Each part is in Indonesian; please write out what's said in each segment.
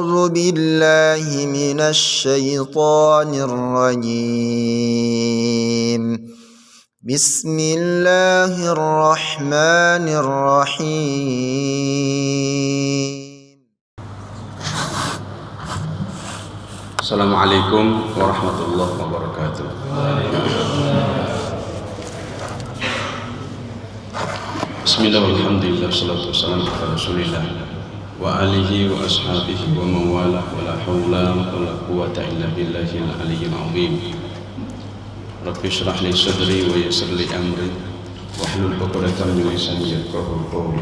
أعوذ بالله من الشيطان الرجيم. بسم الله الرحمن الرحيم. Assalamualaikum warahmatullahi wabarakatuh. Bismillah walhamdulillah wassalatu wassalamu ala rasulillah wa alihi wa ashabihi wa mawalah wa la hawla wa la quwwata illa billahil aliyyil azim. Rabbi shrah li sadri wa yassir li amri wahlul 'uqdatam min lisani yafqahu qawli.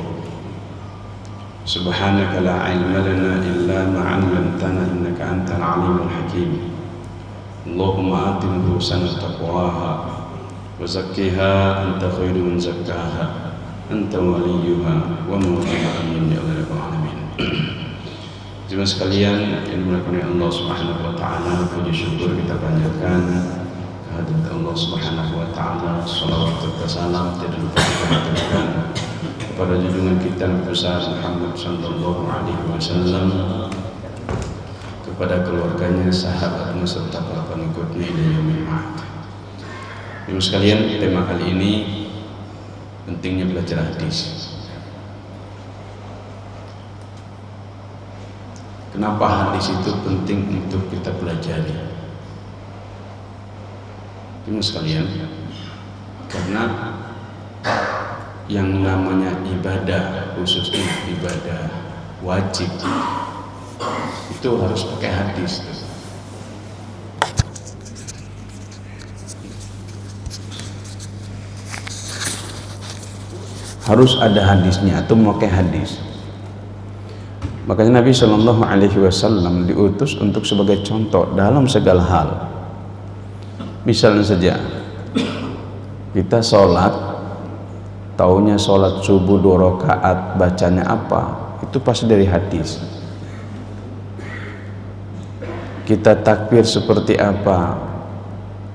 Subhanaka la ilma lana illa ma 'allamtana innaka antal alimul hakim. Allahumma ati nufusana taqwaha wa zakkiha anta khairu man zakkaha anta waliyuha wa mawlaha amin ya rabbal alamin. Jemaah sekalian yang dimuliakan Allah Subhanahu wa taala, puji syukur kita panjatkan kehadirat Allah Subhanahu wa taala. Shalawat serta salam tidak lupa kita haturkan kepada junjungan kita Nabi besar Muhammad sallallahu alaihi wasallam, kepada keluarganya, sahabatnya serta para pengikutnya ila yaumil ma'ad. Jemaah sekalian, tema kali ini pentingnya belajar hadis. Kenapa hadis itu penting untuk kita pelajari? Jemaah sekalian, karena yang namanya ibadah, khususnya ibadah wajib, itu harus pakai hadis. Harus ada hadisnya atau memakai hadis. Makanya Nabi Shallallahu Alaihi Wasallam diutus untuk sebagai contoh dalam segala hal. Misalnya saja kita sholat, taunya sholat subuh 2 rakaat, bacanya apa? Itu pasti dari hadis. Kita takbir seperti apa,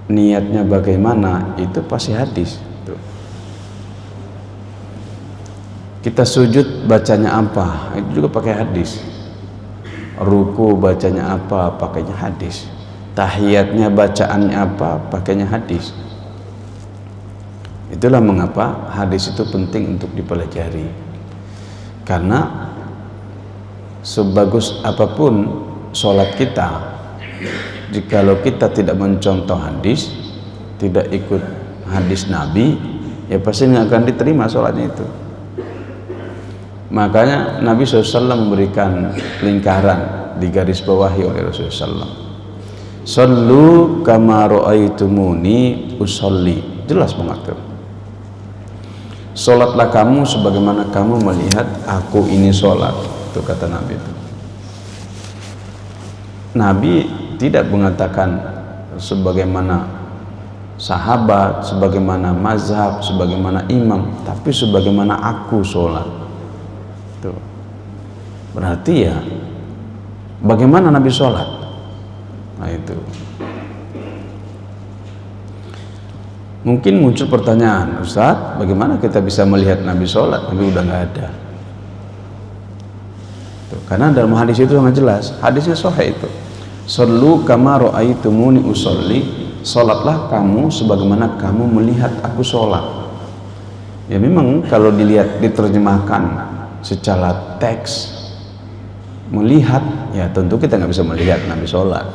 niatnya bagaimana, itu pasti hadis. Kita sujud bacanya apa, itu juga pakai hadis. Ruku bacanya apa, pakainya hadis. Tahiyatnya bacaannya apa, pakainya hadis. Itulah mengapa hadis itu penting untuk dipelajari. Karena sebagus apapun sholat kita, jikalau kita tidak mencontoh hadis, tidak ikut hadis Nabi, ya pasti nggak akan diterima sholatnya itu. Makanya Nabi SAW memberikan lingkaran di garis bawahi oleh Rasulullah SAW. Sallu kama ra'aitumuni usolli. Jelas mengatur. Sholatlah kamu sebagaimana kamu melihat aku ini sholat. Itu kata Nabi itu. Nabi tidak mengatakan sebagaimana sahabat, sebagaimana mazhab, sebagaimana imam, tapi sebagaimana aku sholat. Tuh. Berarti ya bagaimana Nabi sholat? Nah itu. Mungkin muncul pertanyaan, Ustaz, bagaimana kita bisa melihat Nabi sholat? Nabi udah nggak ada. Tuh. Karena dalam hadis itu sangat jelas, hadisnya sahih itu. Sallu kama ra'aitumuni usolli. Sholatlah kamu sebagaimana kamu melihat aku sholat. Ya memang kalau dilihat, diterjemahkan secara teks, melihat, ya tentu kita nggak bisa melihat Nabi sholat.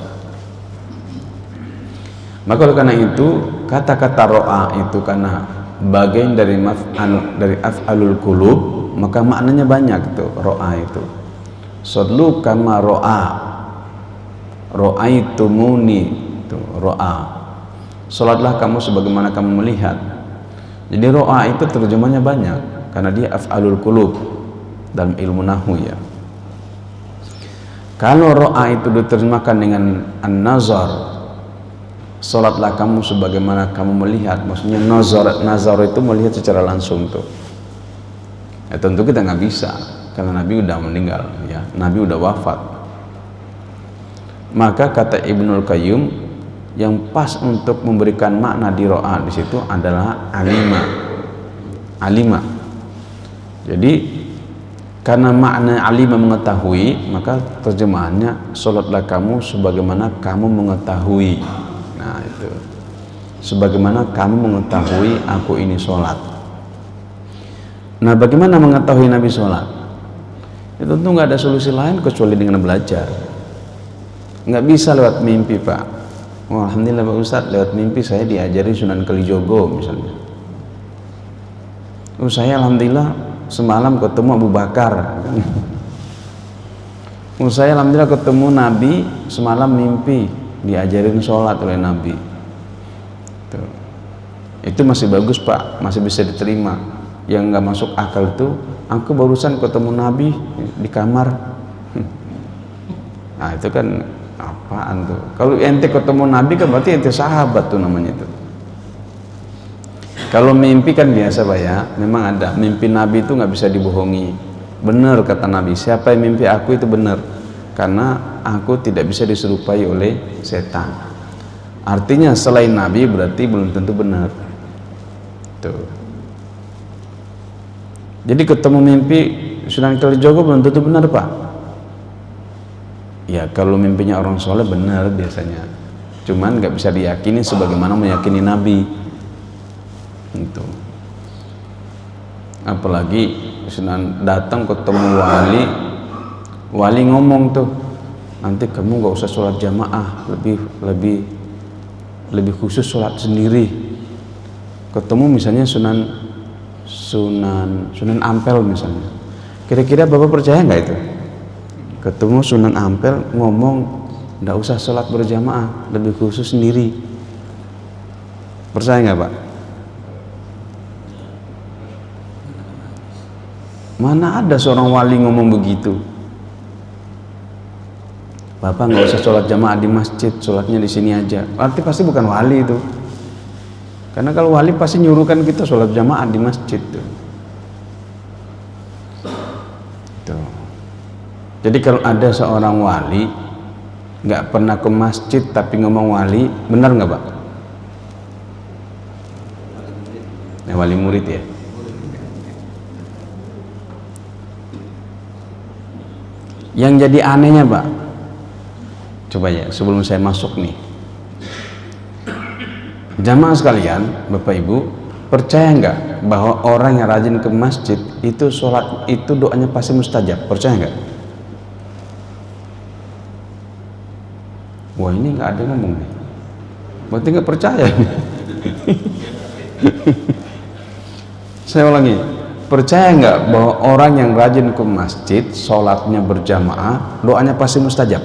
Maka oleh karena itu kata-kata ro'a itu karena bagian dari af'alul qulub, maka maknanya banyak itu ro'a itu. Sallu kama ra'aitumuni, itu ro'a. Sholatlah kamu sebagaimana kamu melihat. Jadi ro'a itu terjemahnya banyak karena dia af'alul qulub dalam ilmu nahwu ya. Kalau ro'a itu diterjemahkan dengan an-nazar, sholatlah kamu sebagaimana kamu melihat, maksudnya nazar itu melihat secara langsung tuh. Ya tentu kita nggak bisa karena Nabi udah meninggal ya, Nabi udah wafat. Maka kata Ibnul Qayyim, yang pas untuk memberikan makna di ro'a di situ adalah alima. Jadi Karena makna alima mengetahui, maka terjemahannya sholatlah kamu sebagaimana kamu mengetahui. Nah itu, sebagaimana kamu mengetahui aku ini sholat. Nah bagaimana mengetahui Nabi sholat? Itu tentu nggak ada solusi lain kecuali dengan belajar. Nggak bisa lewat mimpi Pak. Oh, alhamdulillah Pak Ustadz, lewat mimpi saya diajari Sunan Kalijogo misalnya. Oh saya alhamdulillah semalam ketemu Abu Bakar. Saya alhamdulillah ketemu Nabi semalam mimpi diajarin sholat oleh Nabi. Tuh. Itu masih bagus Pak, masih bisa diterima. Yang nggak masuk akal itu, aku barusan ketemu Nabi di kamar. Nah itu kan apaan tuh? Kalau ente ketemu Nabi kan berarti ente sahabat tuh namanya itu. Kalau mimpi kan biasa Pak ya, memang ada mimpi Nabi itu nggak bisa dibohongi. Benar kata Nabi, siapa yang mimpi aku itu benar, karena aku tidak bisa diserupai oleh setan. Artinya selain Nabi berarti belum tentu benar. Tuh. Jadi ketemu mimpi Sunan Kalijogo belum tentu benar Pak. Ya kalau mimpinya orang soleh benar biasanya, cuman nggak bisa diyakini sebagaimana meyakini Nabi. Itu apalagi Sunan datang ketemu wali ngomong tuh, nanti kamu gak usah sholat jamaah, lebih khusus sholat sendiri. Ketemu misalnya Sunan Ampel misalnya, kira-kira Bapak percaya nggak itu? Ketemu Sunan Ampel ngomong nggak usah sholat berjamaah, lebih khusus sendiri, percaya nggak Pak? Mana ada seorang wali ngomong begitu? Bapak nggak usah sholat jamaah di masjid, sholatnya di sini aja. Arti pasti bukan wali itu. Karena kalau wali pasti nyuruhkan kita sholat jamaah di masjid tuh. Tuh. Jadi kalau ada seorang wali nggak pernah ke masjid tapi ngomong wali, benar nggak Pak? Nah, wali murid ya. Yang jadi anehnya Pak, coba ya sebelum saya masuk nih, jamaah sekalian, Bapak Ibu, percaya nggak bahwa orang yang rajin ke masjid itu sholat itu doanya pasti mustajab? Percaya nggak? Wah ini nggak ada ngomong nih, berarti nggak percaya. Saya ulangi, percaya nggak bahwa orang yang rajin ke masjid, sholatnya berjamaah, doanya pasti mustajab?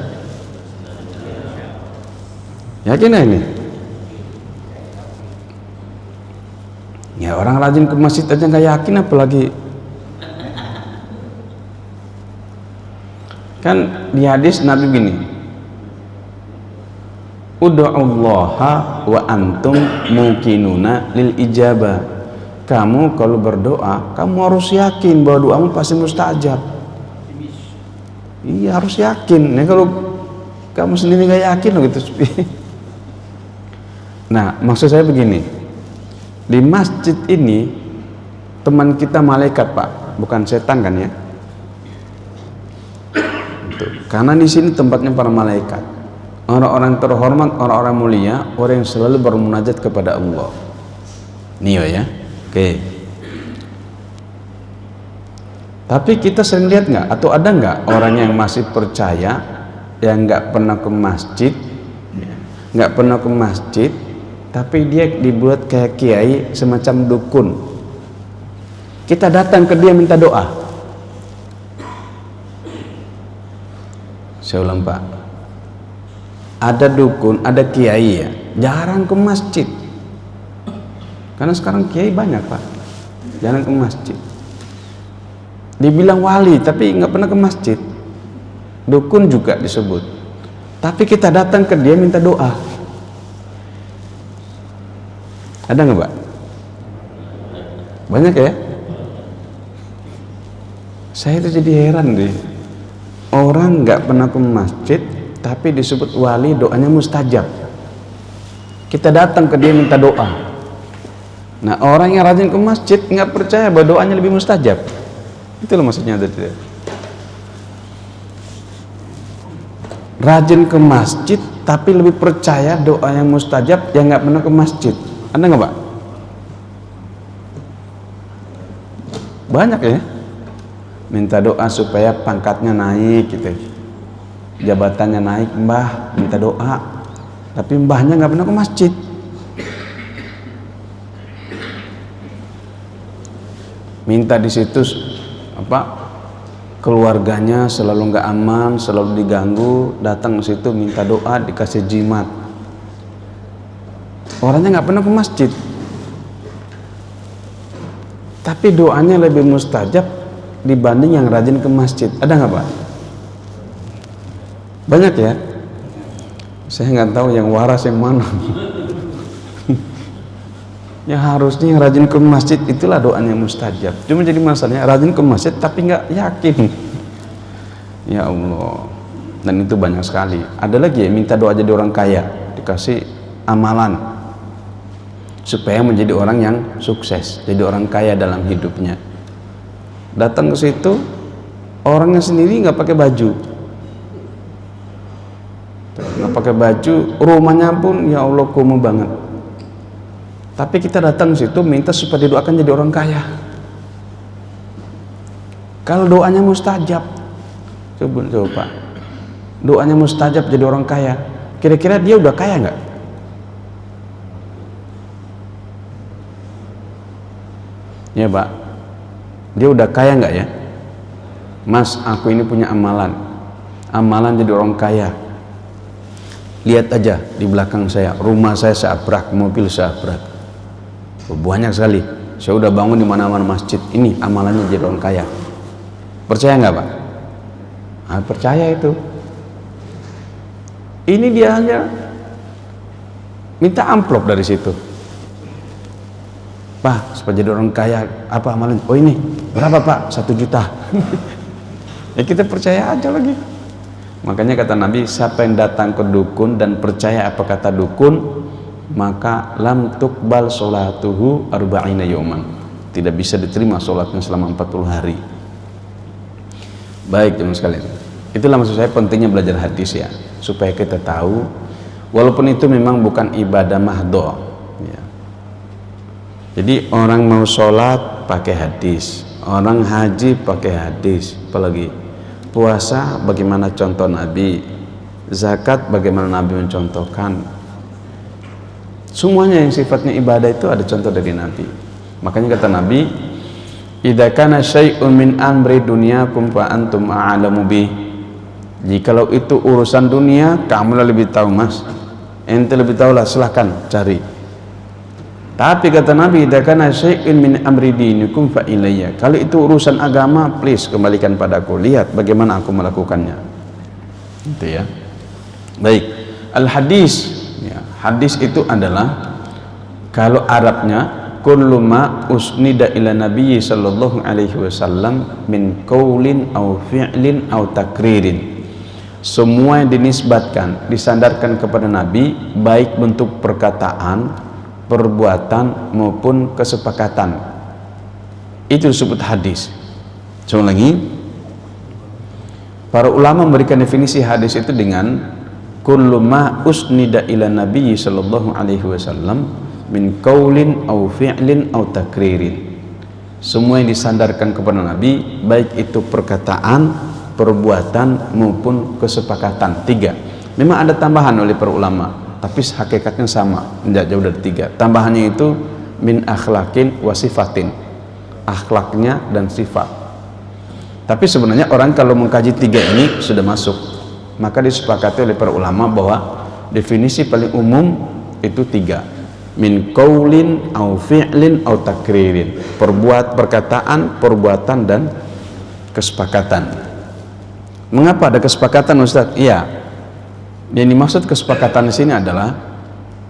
Yakin ya ini? Ya orang rajin ke masjid aja nggak yakin, apalagi kan di hadis Nabi gini, ud'ullaha wa antum muqinuna lil ijabah. Kamu kalau berdoa, kamu harus yakin bahwa doamu pasti mustajab. Iya harus yakin. Nah kalau kamu sendiri nggak yakin loh gitu. Nah maksud saya begini, di masjid ini teman kita malaikat Pak, bukan setan kan ya? Karena di sini tempatnya para malaikat, orang-orang terhormat, orang-orang mulia, orang yang selalu bermunajat kepada Allah. Nio ya. Oke. Tapi kita sering lihat nggak, atau ada nggak orang yang masih percaya yang nggak pernah ke masjid, tapi dia dibuat kayak kiai semacam dukun. Kita datang ke dia minta doa. Saya ulang Pak, ada dukun, ada kiai ya, jarang ke masjid. Karena sekarang kiai banyak Pak, jarang ke masjid. Dibilang wali tapi nggak pernah ke masjid. Dukun juga disebut. Tapi kita datang ke dia minta doa. Ada nggak Pak? Banyak ya? Saya itu jadi heran deh. Orang nggak pernah ke masjid tapi disebut wali, doanya mustajab. Kita datang ke dia minta doa. Nah orang yang rajin ke masjid nggak percaya bahwa doanya lebih mustajab. Itu loh maksudnya tadi. rajin ke masjid tapi lebih percaya doa yang mustajab yang nggak pernah ke masjid? Ada nggak Pak? Banyak ya, minta doa supaya pangkatnya naik gitu, jabatannya naik, mbah minta doa, tapi mbahnya nggak pernah ke masjid. Minta di situ keluarganya selalu nggak aman, selalu diganggu, datang ke situ minta doa dikasih jimat, orangnya nggak pernah ke masjid, tapi doanya lebih mustajab dibanding yang rajin ke masjid. Ada nggak Pak? Banyak ya, saya nggak tahu yang waras yang mana. Yang harusnya yang rajin ke masjid itulah doanya mustajab. Cuma jadi masalahnya rajin ke masjid tapi nggak yakin. Ya Allah. Dan itu banyak sekali. Ada lagi ya, minta doa jadi orang kaya, dikasih amalan supaya menjadi orang yang sukses, jadi orang kaya dalam hidupnya. Datang ke situ orangnya sendiri nggak pakai baju, rumahnya pun ya Allah kumuh banget. Tapi kita datang ke situ minta supaya didoakan jadi orang kaya. Kalau doanya mustajab, coba Pak, doanya mustajab jadi orang kaya, kira-kira dia udah kaya nggak? Ya Pak, dia udah kaya nggak ya? Mas, aku ini punya amalan jadi orang kaya. Lihat aja di belakang saya, rumah saya seabrak, mobil seabrak. Banyak sekali. Saya udah bangun di mana-mana masjid. Ini amalannya jadi orang kaya. Percaya nggak Pak? Nah, percaya itu. Ini dia hanya minta amplop dari situ. Pak, supaya jadi orang kaya apa amalan? Oh ini berapa Pak? 1 juta. Ya kita percaya aja lagi. Makanya kata Nabi, siapa yang datang ke dukun dan percaya apa kata dukun, maka lam tuqbal sholatuhu arba'ina yawman, tidak bisa diterima sholatnya selama 40 hari. Baik teman sekalian, itulah maksud saya pentingnya belajar hadis ya, supaya kita tahu walaupun itu memang bukan ibadah mahdho ya. Jadi orang mau sholat pakai hadis, orang haji pakai hadis, apalagi puasa bagaimana contoh Nabi, zakat bagaimana Nabi mencontohkan. Semuanya yang sifatnya ibadah itu ada contoh dari Nabi. Makanya kata Nabi, idza kana syai'un min amri dunyakum fa antum a'lamu bih. Jikalau itu urusan dunia, kamu lebih tahu Mas. Ente lebih tahu lah, silahkan cari. Tapi kata Nabi, idza kana syai'un min amri dinikum fa ilayya. Kalau itu urusan agama, please kembalikan padaku. Lihat bagaimana aku melakukannya. Itu ya. Baik. Al-hadis. Ya, hadis itu adalah kalau Arabnya kullu ma usnida ila nabiyyi sallallahu alaihi wasallam min qaulin au fi'lin au takririn. Semua yang dinisbatkan, disandarkan kepada Nabi, baik bentuk perkataan, perbuatan maupun kesepakatan, itu disebut hadis. Coba lagi, para ulama memberikan definisi hadis itu dengan kullu ma usnida ila nabiyyi sallallahu alaihi wasallam min qaulin au fi'lin au takririn. Semua yang disandarkan kepada Nabi, baik itu perkataan, perbuatan maupun kesepakatan. 3. Memang ada tambahan oleh para ulama, tapi hakikatnya sama, tidak jauh dari 3. Tambahannya itu min akhlaqin wa sifatin, akhlaknya dan sifat. Tapi sebenarnya orang kalau mengkaji 3 ini sudah masuk. Maka disepakati oleh para ulama bahwa definisi paling umum itu 3, min qaulin au fi'lin au takririn, perkataan, perbuatan dan kesepakatan. Mengapa ada kesepakatan Ustaz? Iya, yang dimaksud kesepakatan di sini adalah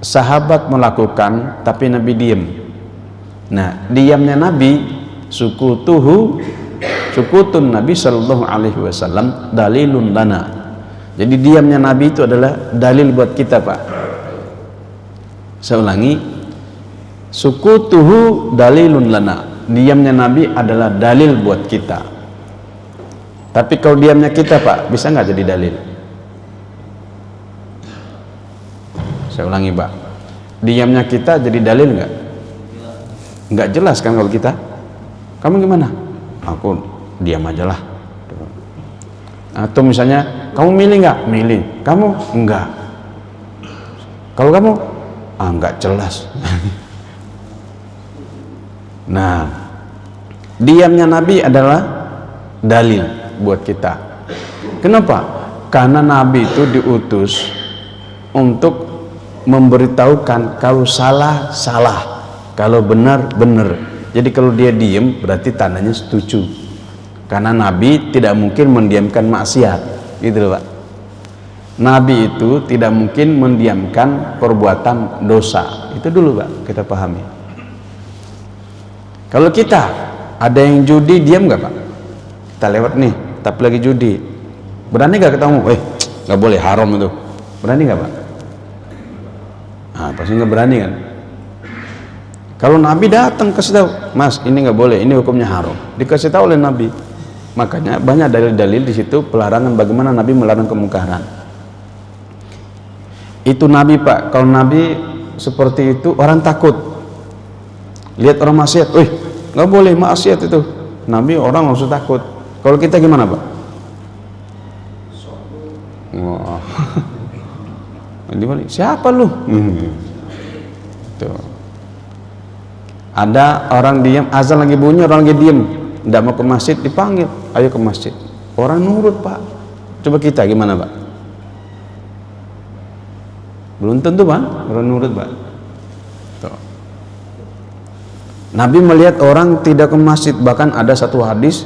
sahabat melakukan tapi Nabi diam. Nah, diamnya Nabi, sukutun Nabi sallallahu alaihi wasallam dalilun lana. Jadi diamnya Nabi itu adalah dalil buat kita Pak. Saya ulangi, sukutuhu dalilun lana, diamnya Nabi adalah dalil buat kita. Tapi kalau diamnya kita Pak, bisa nggak jadi dalil? Saya ulangi Pak, diamnya kita jadi dalil nggak? Nggak jelas kan kalau kita. Kamu gimana? Aku diam aja lah. Atau misalnya kamu milih nggak? Milih. Kamu enggak. Kalau kamu nggak jelas. Nah, diamnya Nabi adalah dalil buat kita. Kenapa? Karena Nabi itu diutus untuk memberitahukan kalau salah salah, kalau benar benar. Jadi kalau dia diem berarti tandanya setuju. Karena Nabi tidak mungkin mendiamkan maksiat, gitu loh Pak. Nabi itu tidak mungkin mendiamkan perbuatan dosa. Itu dulu Pak, kita pahami. Kalau kita ada yang judi, diam nggak Pak? Kita lewat nih, tapi lagi judi. Berani nggak ketemu? Nggak boleh, haram itu. Berani nggak Pak? Pasti nggak berani kan? Kalau Nabi datang kasih tahu, Mas, ini nggak boleh, ini hukumnya haram. Dikasih tahu oleh Nabi. Makanya banyak dalil-dalil di situ pelarangan bagaimana Nabi melarang kemungkaran. Itu Nabi Pak. Kalau Nabi seperti itu orang takut. Lihat orang maksiat, nggak boleh maksiat itu. Nabi orang langsung takut. Kalau kita gimana Pak? Wah. Siapa lu? Tuh. Ada orang diam, azan lagi bunyi, orang lagi diam, tidak mau ke masjid, dipanggil, ayo ke masjid. Orang nurut Pak. Coba kita gimana Pak? Belum tentu Pak, orang nurut Pak. Tuh. Nabi melihat orang tidak ke masjid, bahkan ada satu hadis,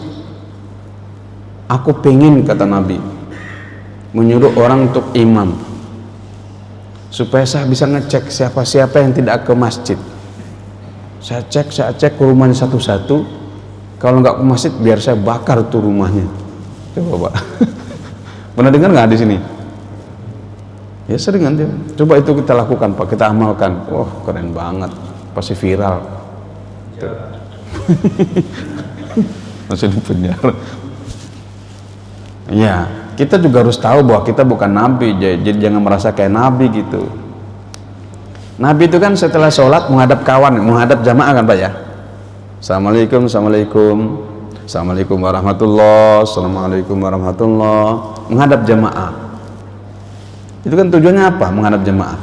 aku pengen, kata Nabi, menyuruh orang untuk imam, supaya saya bisa ngecek siapa-siapa yang tidak ke masjid. Saya cek ke rumahnya satu-satu. Kalau nggak ke masjid, biar saya bakar tuh rumahnya. Coba Pak. Pernah dengar nggak di sini? Ya sering nanti. Coba itu kita lakukan Pak, kita amalkan. Wah, keren banget, pasti viral. Masih di penjara. Ya, kita juga harus tahu bahwa kita bukan nabi, jadi jangan merasa kayak nabi gitu. Nabi itu kan setelah sholat menghadap kawan, menghadap jamaah kan Pak ya. Assalamualaikum, assalamualaikum, assalamualaikum warahmatullah, assalamualaikum warahmatullah, menghadap jamaah. Itu kan tujuannya apa? Menghadap jamaah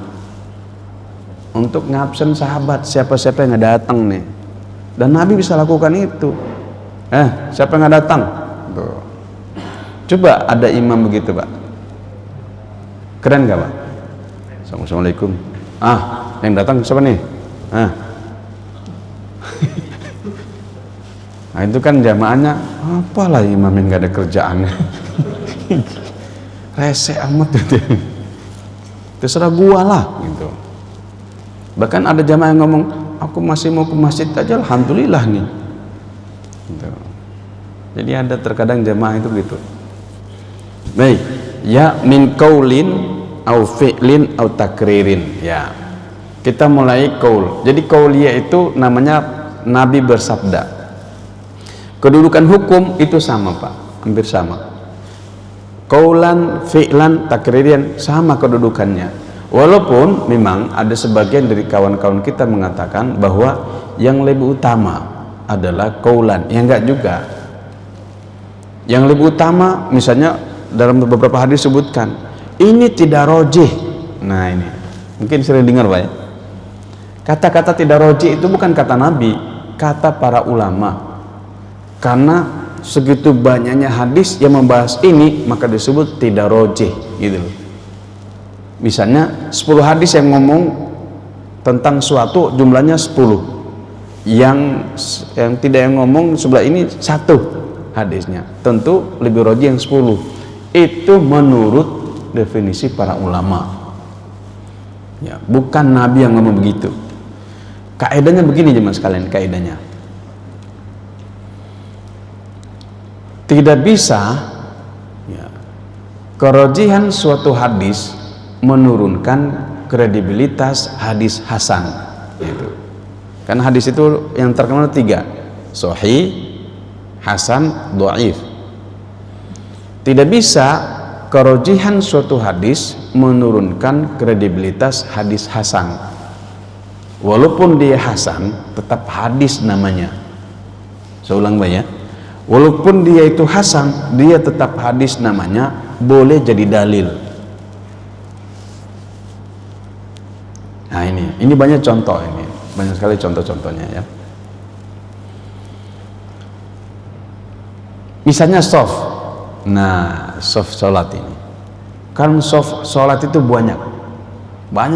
untuk ngabsen sahabat, siapa-siapa yang nggak datang nih. Dan Nabi bisa lakukan itu. Siapa yang nggak datang? Tuh. Coba ada imam begitu Pak, keren nggak Pak? Assalamualaikum. Yang datang siapa nih? Nah itu kan jamaahnya, apalah imam yang nggak ada kerjaannya. Rese amat gitu. Terserah gua lah gitu. Bahkan ada jamaah yang ngomong, aku masih mau ke masjid aja, alhamdulillah nih gitu. Jadi ada terkadang jamaah itu gitu. Baik, ya min qaulin au fi'lin au takririn. Ya, kita mulai qaul. Jadi qauliyah itu namanya Nabi bersabda. Kedudukan hukum itu sama Pak, hampir sama. Qaulan, fi'lan, takririan sama kedudukannya. Walaupun memang ada sebagian dari kawan-kawan kita mengatakan bahwa yang lebih utama adalah qaulan. Ya enggak juga. Yang lebih utama misalnya dalam beberapa hadis sebutkan ini tidak rojih. Nah ini mungkin sering dengar Pak ya. Kata-kata tidak rojih itu bukan kata Nabi, kata para ulama. Karena segitu banyaknya hadis yang membahas ini, maka disebut tidak rojih gitu loh. Misalnya 10 hadis yang ngomong tentang suatu jumlahnya 10, yang tidak yang ngomong sebelah ini 1 hadisnya, tentu lebih rojih yang 10. Itu menurut definisi para ulama ya, bukan Nabi yang ngomong begitu. Kaedahnya begini jemaah sekalian, kaedahnya tidak bisa ya, kerojihan suatu hadis menurunkan kredibilitas hadis hasan gitu. Karena hadis itu yang terkenal 3, sahih, hasan, dhaif. Tidak bisa kerojihan suatu hadis menurunkan kredibilitas hadis hasan. Walaupun dia hasan, tetap hadis namanya. Saya ulang ya, walaupun dia itu hasan, dia tetap hadis namanya, boleh jadi dalil. Nah ini banyak contoh, ini banyak sekali contoh-contohnya ya. Misalnya soft, nah soft sholat ini, kan soft sholat itu banyak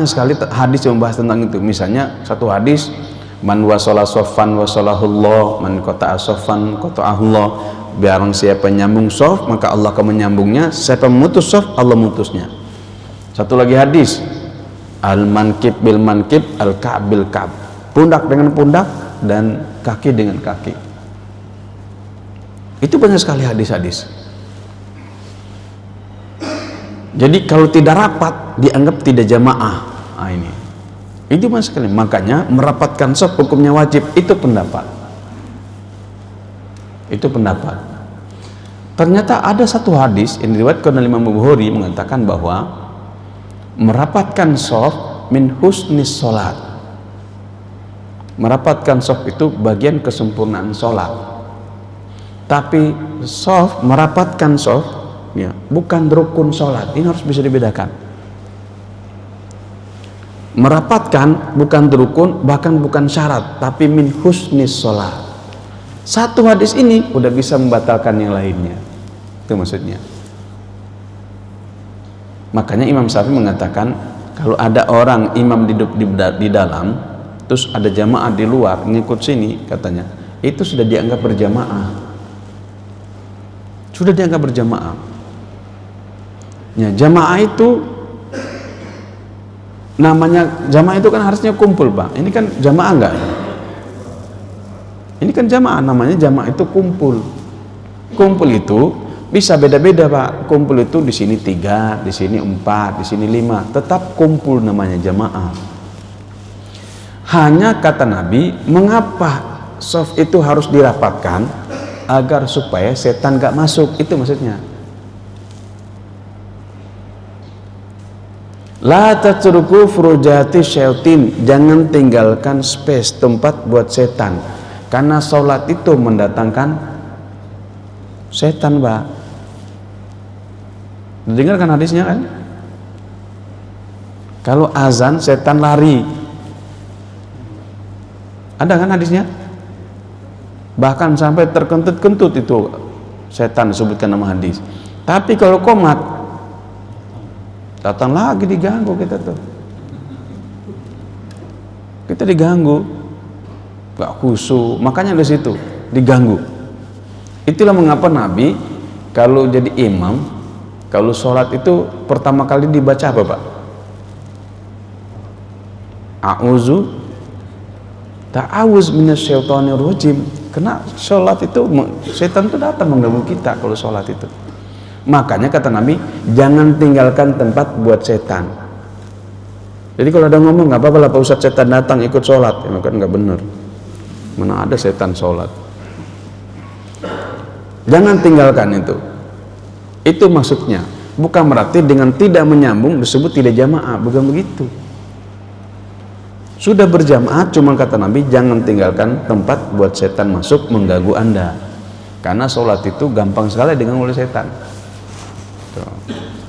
sekali hadis yang membahas tentang itu. Misalnya satu hadis, man wasala soffan wasalahullah, man qata'a soffan qata'ahullah. Barang siapa menyambung soft, maka Allah akan menyambungnya. Siapa memutus soft, Allah memutusnya. Satu lagi hadis, al mankib bil mankib, al ka'b bil ka'b, pundak dengan pundak dan kaki dengan kaki. Itu banyak sekali hadis-hadis. Jadi kalau tidak rapat dianggap tidak jamaah. Nah, ini itu banyak sekali. Makanya merapatkan shaf hukumnya wajib. Itu pendapat. Ternyata ada satu hadis yang diriwayatkan oleh Imam Bukhari mengatakan bahwa merapatkan shaf min husnis sholat. Merapatkan shaf itu bagian kesempurnaan sholat. Tapi shaf, merapatkan shaf ya, bukan rukun sholat. Ini harus bisa dibedakan. Merapatkan bukan rukun, bahkan bukan syarat, tapi min husnis sholat. Satu hadis ini udah bisa membatalkan yang lainnya. Itu maksudnya. Makanya Imam Syafi'i mengatakan, kalau ada orang imam di dalam, terus ada jamaah di luar ngikut sini, katanya itu sudah dianggap berjamaah. Sudah dianggap berjamaah. Ya, jamaah itu namanya, jamaah itu kan harusnya kumpul, Pak. Ini kan jamaah enggak? Ini kan jamaah, namanya jamaah itu kumpul. Kumpul itu bisa beda-beda, Pak. Kumpul itu di sini 3, di sini 4, di sini 5. Tetap kumpul namanya jamaah. Hanya kata Nabi, mengapa shaf itu harus dirapatkan? Agar supaya setan gak masuk. Itu maksudnya. La tatruku furujati syaitin, jangan tinggalkan space, tempat buat setan, karena sholat itu mendatangkan setan, Pak. Dengarkan hadisnya kan, kalau azan setan lari, ada kan hadisnya? Bahkan sampai terkentut-kentut itu setan, disebutkan nama hadis. Tapi kalau qomat, datang lagi, diganggu kita tuh. Kita diganggu, gak khusyuk. Makanya di situ diganggu. Itulah mengapa Nabi kalau jadi imam, kalau sholat itu pertama kali dibaca apa, Pak? Ta'awuz minasyaitonir rajim. Karena sholat itu, setan itu datang mengganggu kita kalau sholat itu. Makanya kata Nabi, jangan tinggalkan tempat buat setan. Jadi kalau ada ngomong, nggak apa-apa lah Pak Ustadz, setan datang ikut sholat, ya kan nggak benar. Mana ada setan sholat? Jangan tinggalkan itu. Itu maksudnya. Bukan berarti dengan tidak menyambung disebut tidak jamaah, bukan begitu. Sudah berjamaah, cuma kata Nabi jangan tinggalkan tempat buat setan masuk mengganggu Anda. Karena sholat itu gampang sekali diganggu oleh setan. Tuh.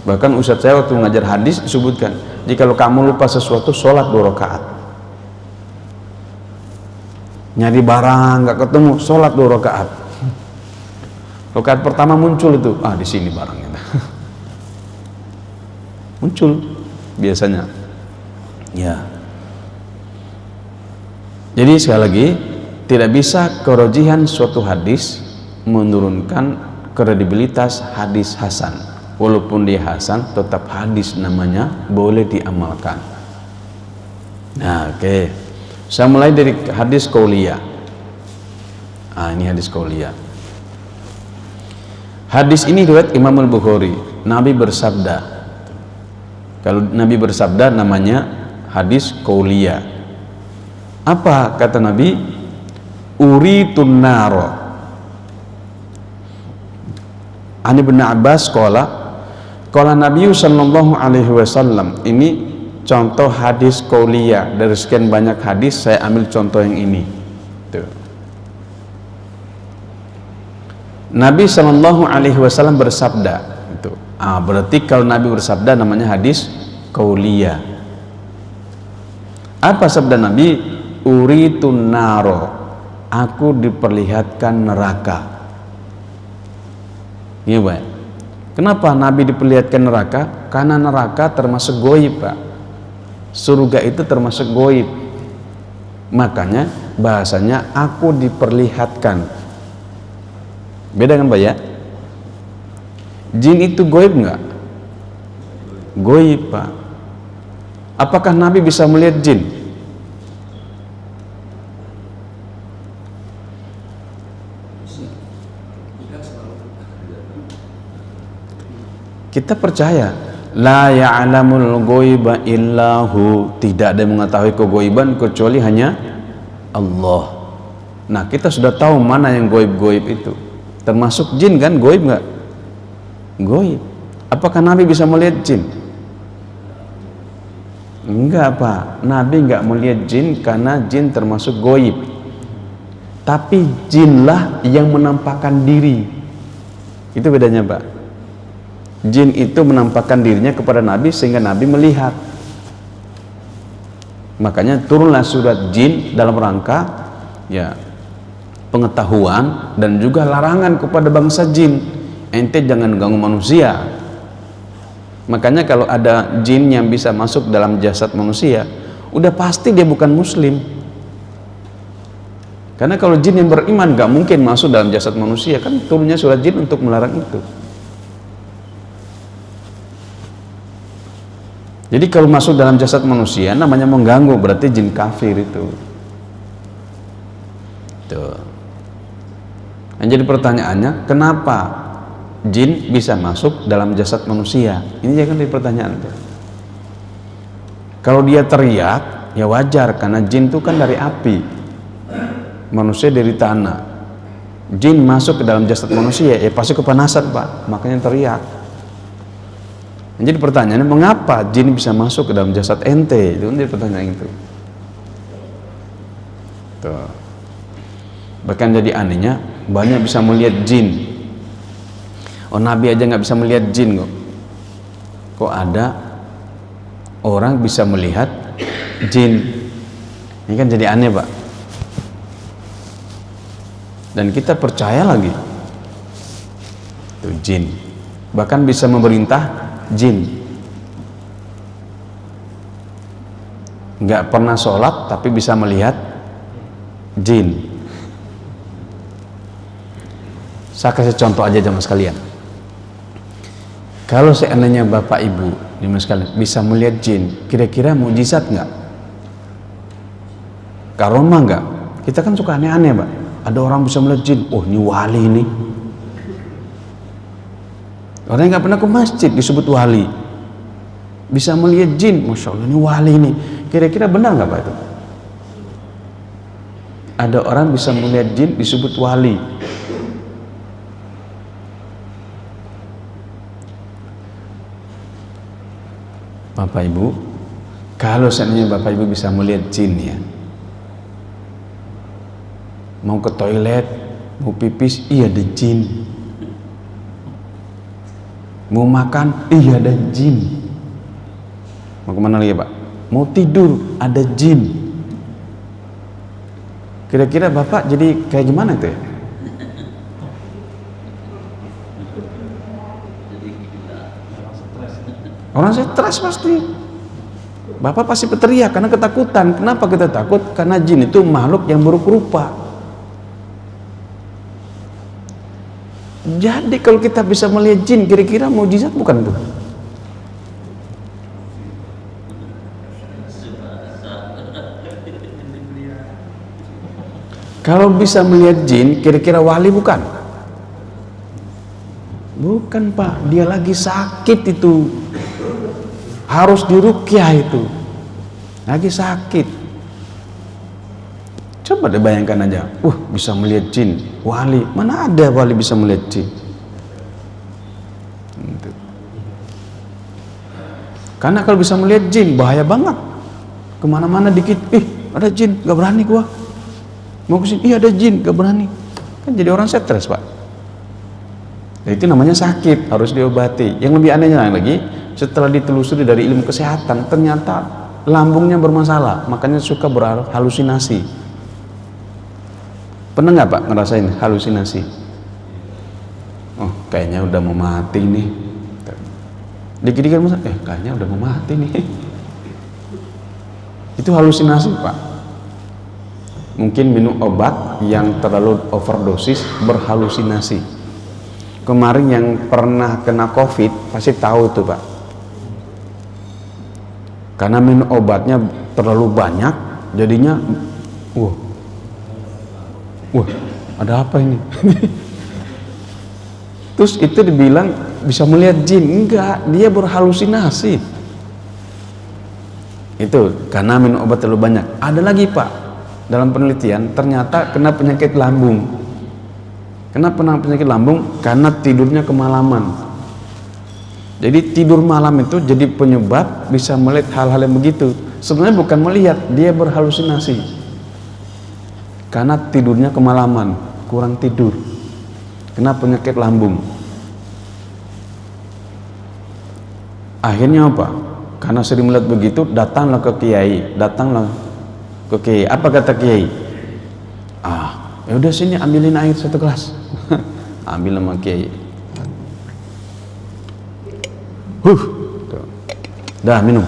Bahkan Ustadz saya waktu mengajar hadis disebutkan, jika kamu lupa sesuatu, sholat 2 rakaat. Nyari barang nggak ketemu, sholat 2 rakaat. Rakaat pertama muncul itu, di sini barangnya. Muncul biasanya. Ya. Jadi sekali lagi, tidak bisa kerojihan suatu hadis menurunkan kredibilitas hadis hasan. Walaupun dia hasan, tetap hadis namanya, boleh diamalkan. Nah, oke. Saya mulai dari hadis qauliyah. Ini hadis qauliyah. Hadis ini riwayat Imam Al-Bukhari. Nabi bersabda. Kalau Nabi bersabda namanya hadis qauliyah. Apa kata Nabi? Uritun naro. Ani bin Abbas qala Qala Nabi sallallahu alaihi wasallam, ini contoh hadis qauliyah. Dari sekian banyak hadis saya ambil contoh yang ini. Tuh. Nabi sallallahu alaihi wasallam bersabda, itu. Berarti kalau Nabi bersabda namanya hadis qauliyah. Apa sabda Nabi? Uritun naro, aku diperlihatkan neraka. Iya, Pak. Kenapa Nabi diperlihatkan neraka? Karena neraka termasuk goib, Pak. Surga itu termasuk goib. Makanya bahasanya aku diperlihatkan. Beda kan, Pak ya? Jin itu goib enggak? Goib, Pak. Apakah Nabi bisa melihat jin? Kita percaya la ya'lamul ghaiba illahu, tidak ada yang mengetahui kegoiban kecuali hanya Allah. Nah, kita sudah tahu mana yang goib-goib itu. Termasuk jin kan, goib enggak? Goib. Apakah Nabi bisa melihat jin? Enggak, Pak. Nabi enggak melihat jin karena jin termasuk goib. Tapi jinlah yang menampakkan diri. Itu bedanya, Pak. Jin itu menampakkan dirinya kepada Nabi sehingga Nabi melihat. Makanya turunlah surat jin dalam rangka ya pengetahuan dan juga larangan kepada bangsa jin. Ente jangan ganggu manusia. Makanya kalau ada jin yang bisa masuk dalam jasad manusia, udah pasti dia bukan muslim. Karena kalau jin yang beriman gak mungkin masuk dalam jasad manusia, kan turunnya surat jin untuk melarang itu. Jadi kalau masuk dalam jasad manusia namanya mengganggu, berarti jin kafir itu. Tuh. Yang jadi pertanyaannya, kenapa jin bisa masuk dalam jasad manusia? Ini jangan jadi pertanyaan tuh. Kalau dia teriak, ya wajar karena jin itu kan dari api, manusia dari tanah. Jin masuk ke dalam jasad manusia, ya pasti kepanasan, Pak. Makanya teriak. Jadi pertanyaannya, mengapa jin bisa masuk ke dalam jasad ente? Itu jadi pertanyaan itu. Tuh. Bahkan jadi anehnya, banyak bisa melihat jin. Oh, Nabi aja nggak bisa melihat jin kok. Kok ada orang bisa melihat jin? Ini kan jadi aneh, Pak. Dan kita percaya lagi. Tuh, jin. Bahkan bisa memerintah jin. Nggak pernah sholat tapi bisa melihat jin. Saya kasih contoh aja jamaah sekalian. Kalau seandainya Bapak Ibu jamaah sekalian bisa melihat jin, kira-kira mukjizat nggak? Karomah nggak? Kita kan suka aneh-aneh, Pak. Ada orang bisa melihat jin, oh ini wali ini. Orang yang nggak pernah ke masjid disebut wali, bisa melihat jin, masya Allah ini wali ini. Kira-kira benar nggak, Pak itu? Ada orang bisa melihat jin disebut wali. Bapak Ibu, kalau seandainya Bapak Ibu bisa melihat jin ya, mau ke toilet, mau pipis, iya ada jin. Mau makan, iya ada jin. Mau kemana lagi, Pak? Mau tidur, ada jin. Kira-kira Bapak jadi kayak gimana itu ya? Orang stres pasti. Bapak pasti berteriak karena ketakutan. Kenapa kita takut? Karena jin itu makhluk yang buruk rupa. Jadi kalau kita bisa melihat jin, kira-kira mukjizat bukan itu? Kalau bisa melihat jin, kira-kira wali bukan? Bukan, Pak. Dia lagi sakit itu. Harus diruqyah itu. Lagi sakit. Coba deh bayangkan aja, bisa melihat jin, wali. Mana ada wali bisa melihat jin? Karena kalau bisa melihat jin bahaya banget. Kemana-mana dikit, ada jin, gak berani gua. Mau kesini, ada jin, gak berani. Kan jadi orang stres, Pak. Nah, itu namanya sakit, harus diobati. Yang lebih anehnya lagi, setelah ditelusuri dari ilmu kesehatan, ternyata lambungnya bermasalah, makanya suka berhalusinasi. Pernah nggak Pak ngerasain halusinasi? Oh, kayaknya udah mau mati nih. Dikit-dikit kayaknya udah mau mati nih. Itu halusinasi, Pak. Mungkin minum obat yang terlalu overdosis berhalusinasi. Kemarin yang pernah kena COVID pasti tahu tuh, Pak. Karena minum obatnya terlalu banyak, jadinya wah, ada apa ini? Terus itu dibilang bisa melihat jin. Enggak, dia berhalusinasi. Itu karena minum obat terlalu banyak. Ada lagi, Pak, dalam penelitian ternyata kena penyakit lambung. Kenapa penyakit lambung? Karena tidurnya kemalaman. Jadi tidur malam itu jadi penyebab bisa melihat hal-hal yang begitu. Sebenarnya bukan melihat, dia berhalusinasi. Karena tidurnya kemalaman, kurang tidur. Kena penyakit lambung. Akhirnya apa? Karena sering melihat begitu, datanglah ke kiai. Apa kata kiai? Ya udah sini ambilin air 1 gelas. Ambil sama kiai. Dah minum.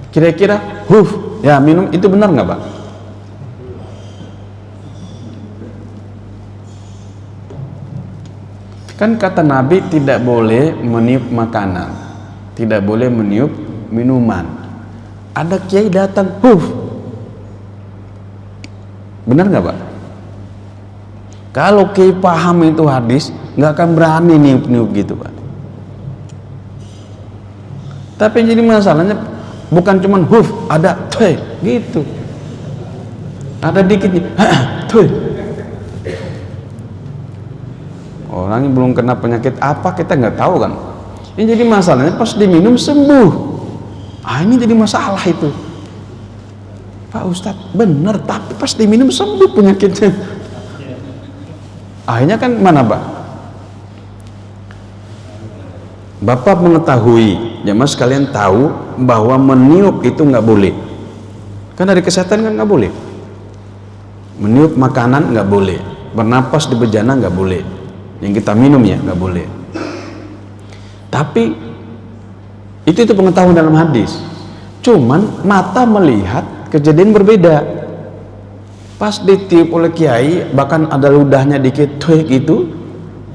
Kira-kira, ya minum, itu benar nggak, Pak? Kan kata Nabi tidak boleh meniup makanan, tidak boleh meniup minuman. Ada kiai datang, benar nggak, Pak? Kalau kiai paham itu hadis, nggak akan berani niup-niup gitu, Pak. Tapi jadi masalahnya bukan cuman ada gitu. Ada dikit nih, orang yang belum kena penyakit apa kita nggak tahu kan. Ini jadi masalahnya pas diminum sembuh. Ini jadi masalah itu. Pak Ustadz bener, tapi pas diminum sembuh penyakitnya. Akhirnya kan mana, Pak? Bapak mengetahui, jamaah sekalian tahu bahwa meniup itu nggak boleh. Kan dari kesehatan kan nggak boleh. Meniup makanan nggak boleh. Bernapas di bejana nggak boleh. Yang kita minum ya nggak boleh. Tapi itu pengetahuan dalam hadis. Cuman mata melihat kejadian berbeda. Pas ditiup oleh kiai, bahkan ada ludahnya dikit gitu,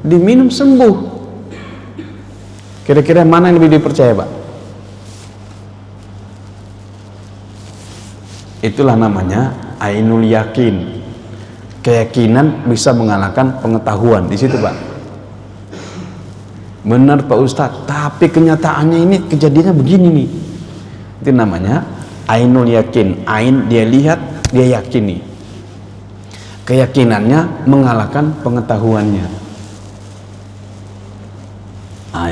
diminum sembuh. Kira-kira mana yang lebih dipercaya, Pak? Itulah namanya ainul yakin. Keyakinan bisa mengalahkan pengetahuan di situ, Pak. Benar, Pak Ustadz, tapi kenyataannya ini kejadiannya begini nih. Itu namanya ainul yakin. Ain dia lihat, dia yakini. Keyakinannya mengalahkan pengetahuannya.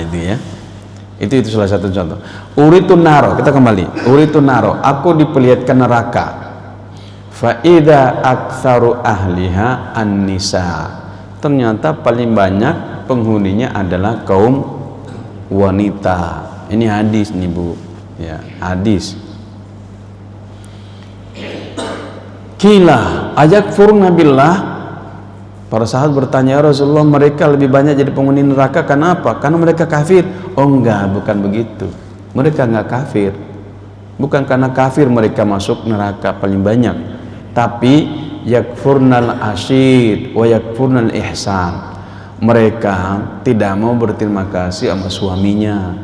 Itu ya. Itu salah satu contoh. Uritun naro, kita kembali. Uritun naro, aku diperlihatkan neraka. Fa'idha aktsaru ahliha an-nisa. Ternyata paling banyak penghuninya adalah kaum wanita. Ini hadis nih, Bu. Ya, hadis. Kila ayakfurna billah. Para sahabat bertanya, ya Rasulullah, mereka lebih banyak jadi penghuni neraka karena apa? Karena mereka kafir. Oh enggak, bukan begitu. Mereka enggak kafir. Bukan karena kafir mereka masuk neraka paling banyak. Tapi yakfurnal asyid wa yakfurnal ihsan. Mereka tidak mau berterima kasih sama suaminya.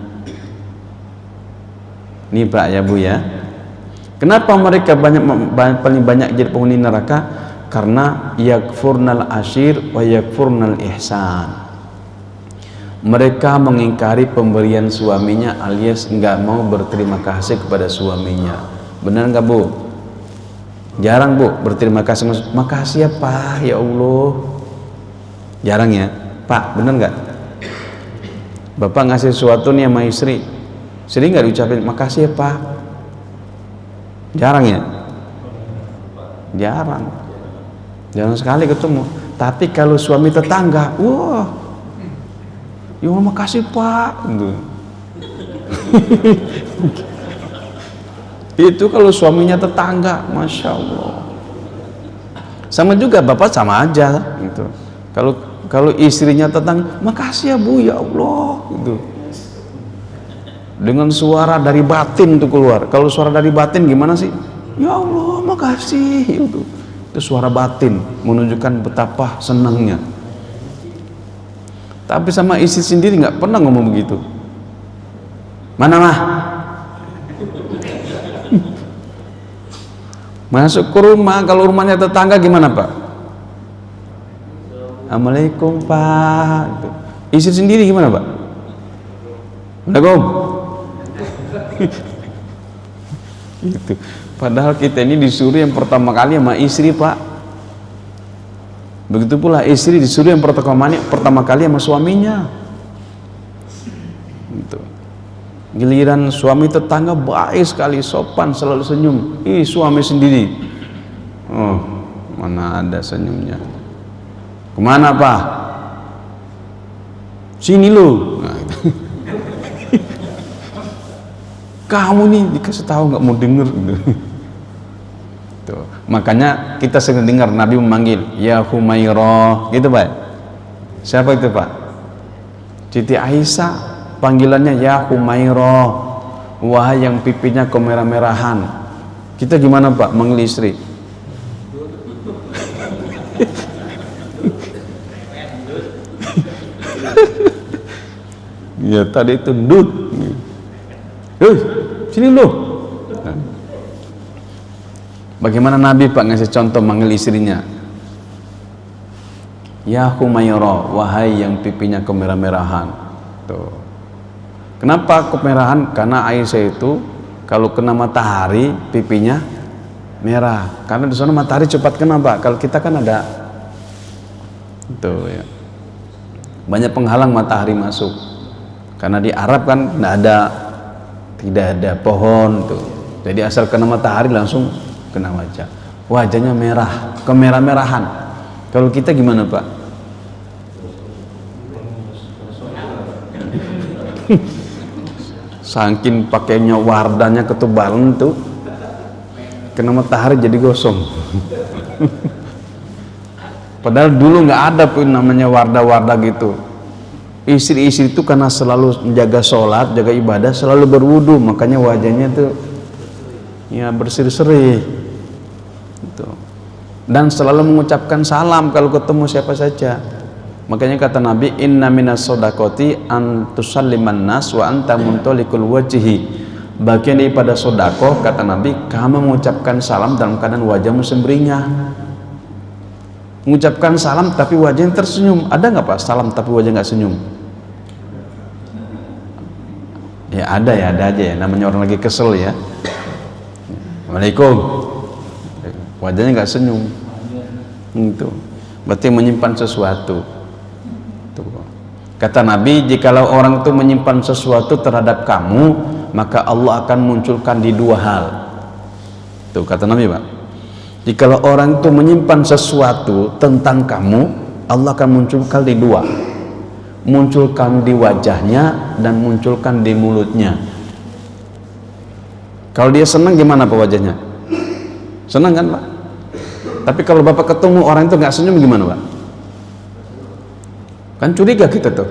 Ini Pak ya, Bu ya. Kenapa mereka paling banyak jadi penghuni neraka? Karena yakfurnal asyir wa yakfurnal ihsan. Mereka mengingkari pemberian suaminya alias enggak mau berterima kasih kepada suaminya. Benar enggak, Bu? Jarang, Bu, berterima kasih. Makasih ya Pak, ya Allah. Jarang ya, Pak, benar enggak? Bapak ngasih sesuatu nih sama istri, Sering nggak diucapin makasih ya Pak? Jarang ya? Jarang sekali ketemu. Tapi kalau suami tetangga, wah, ya makasih Pak, gitu. Itu kalau suaminya tetangga, masya Allah. Sama juga bapak sama aja, gitu. Kalau istrinya tetangga, makasih ya Bu, ya Allah, gitu. Dengan suara dari batin itu keluar. Kalau suara dari batin gimana sih? Ya Allah, makasih, gitu. Itu suara batin menunjukkan betapa senangnya. Tapi sama istri sendiri nggak pernah ngomong begitu. Mana mah? Masuk ke rumah, kalau rumahnya tetangga gimana Pak? Assalamualaikum Pak. Gitu. Istri sendiri gimana Pak? Assalamualaikum. Gitu. Padahal kita ini disuruh yang pertama kali sama istri Pak. Begitu pula istri disuruh yang pertama kali sama suaminya. Gitu. Giliran suami tetangga baik sekali, sopan, selalu senyum. Ih, suami sendiri, oh, mana ada senyumnya. Kemana Pak? Sini lu. Nah, gitu. Kamu nih dikasih tahu nggak mau denger. Gitu. Tuh. Makanya kita sering dengar Nabi memanggil ya Humairah, gitu Pak. Siapa itu Pak? Siti Aisyah, panggilannya ya Humairah, wahai yang pipinya kemerah-merahan. Kita gimana Pak manggil istri? Ya tadi itu Dut. Sini lu. Bagaimana Nabi Pak ngasih contoh manggil istrinya? Ya Humairah, wahai yang pipinya kemerah-merahan. Tuh. Kenapa kemerahan? Karena Aisyah itu kalau kena matahari pipinya merah. Karena di sana matahari cepat kena Pak. Kalau kita kan ada itu ya. Banyak penghalang matahari masuk. Karena di Arab kan tidak ada pohon tuh. Jadi asal kena matahari langsung kena wajah. Wajahnya merah, kemerah-merahan. Kalau kita gimana Pak? Saking pakainya wardanya ketebalan tuh, kena matahari jadi gosong. Padahal dulu nggak ada pun namanya warda-warda gitu. Istri-istri itu karena selalu menjaga sholat, jaga ibadah, selalu berwudu, makanya wajahnya tuh ya berseri-seri gitu. Dan selalu mengucapkan salam kalau ketemu siapa saja. Makanya kata Nabi, inna minas sodakoti an tusalliman nas wa anta muntolikul wajhi. Bagian daripada sodakoh, kata Nabi, kamu mengucapkan salam dalam keadaan wajahmu sembringah. Mengucapkan salam tapi wajahnya tersenyum. Ada nggak Pak salam tapi wajah nggak senyum? Ya ada aja ya. Namanya orang lagi kesel ya. Assalamualaikum. Wajahnya nggak senyum. Itu berarti menyimpan sesuatu. Kata Nabi, jikalau orang itu menyimpan sesuatu terhadap kamu, maka Allah akan munculkan di dua hal. Tuh kata Nabi Pak. Jikalau orang itu menyimpan sesuatu tentang kamu, Allah akan munculkan di dua. Munculkan di wajahnya dan munculkan di mulutnya. Kalau dia senang gimana Pak wajahnya? Senang kan Pak? Tapi kalau Bapak ketemu orang itu nggak senyum gimana Pak? Kan curiga kita tuh.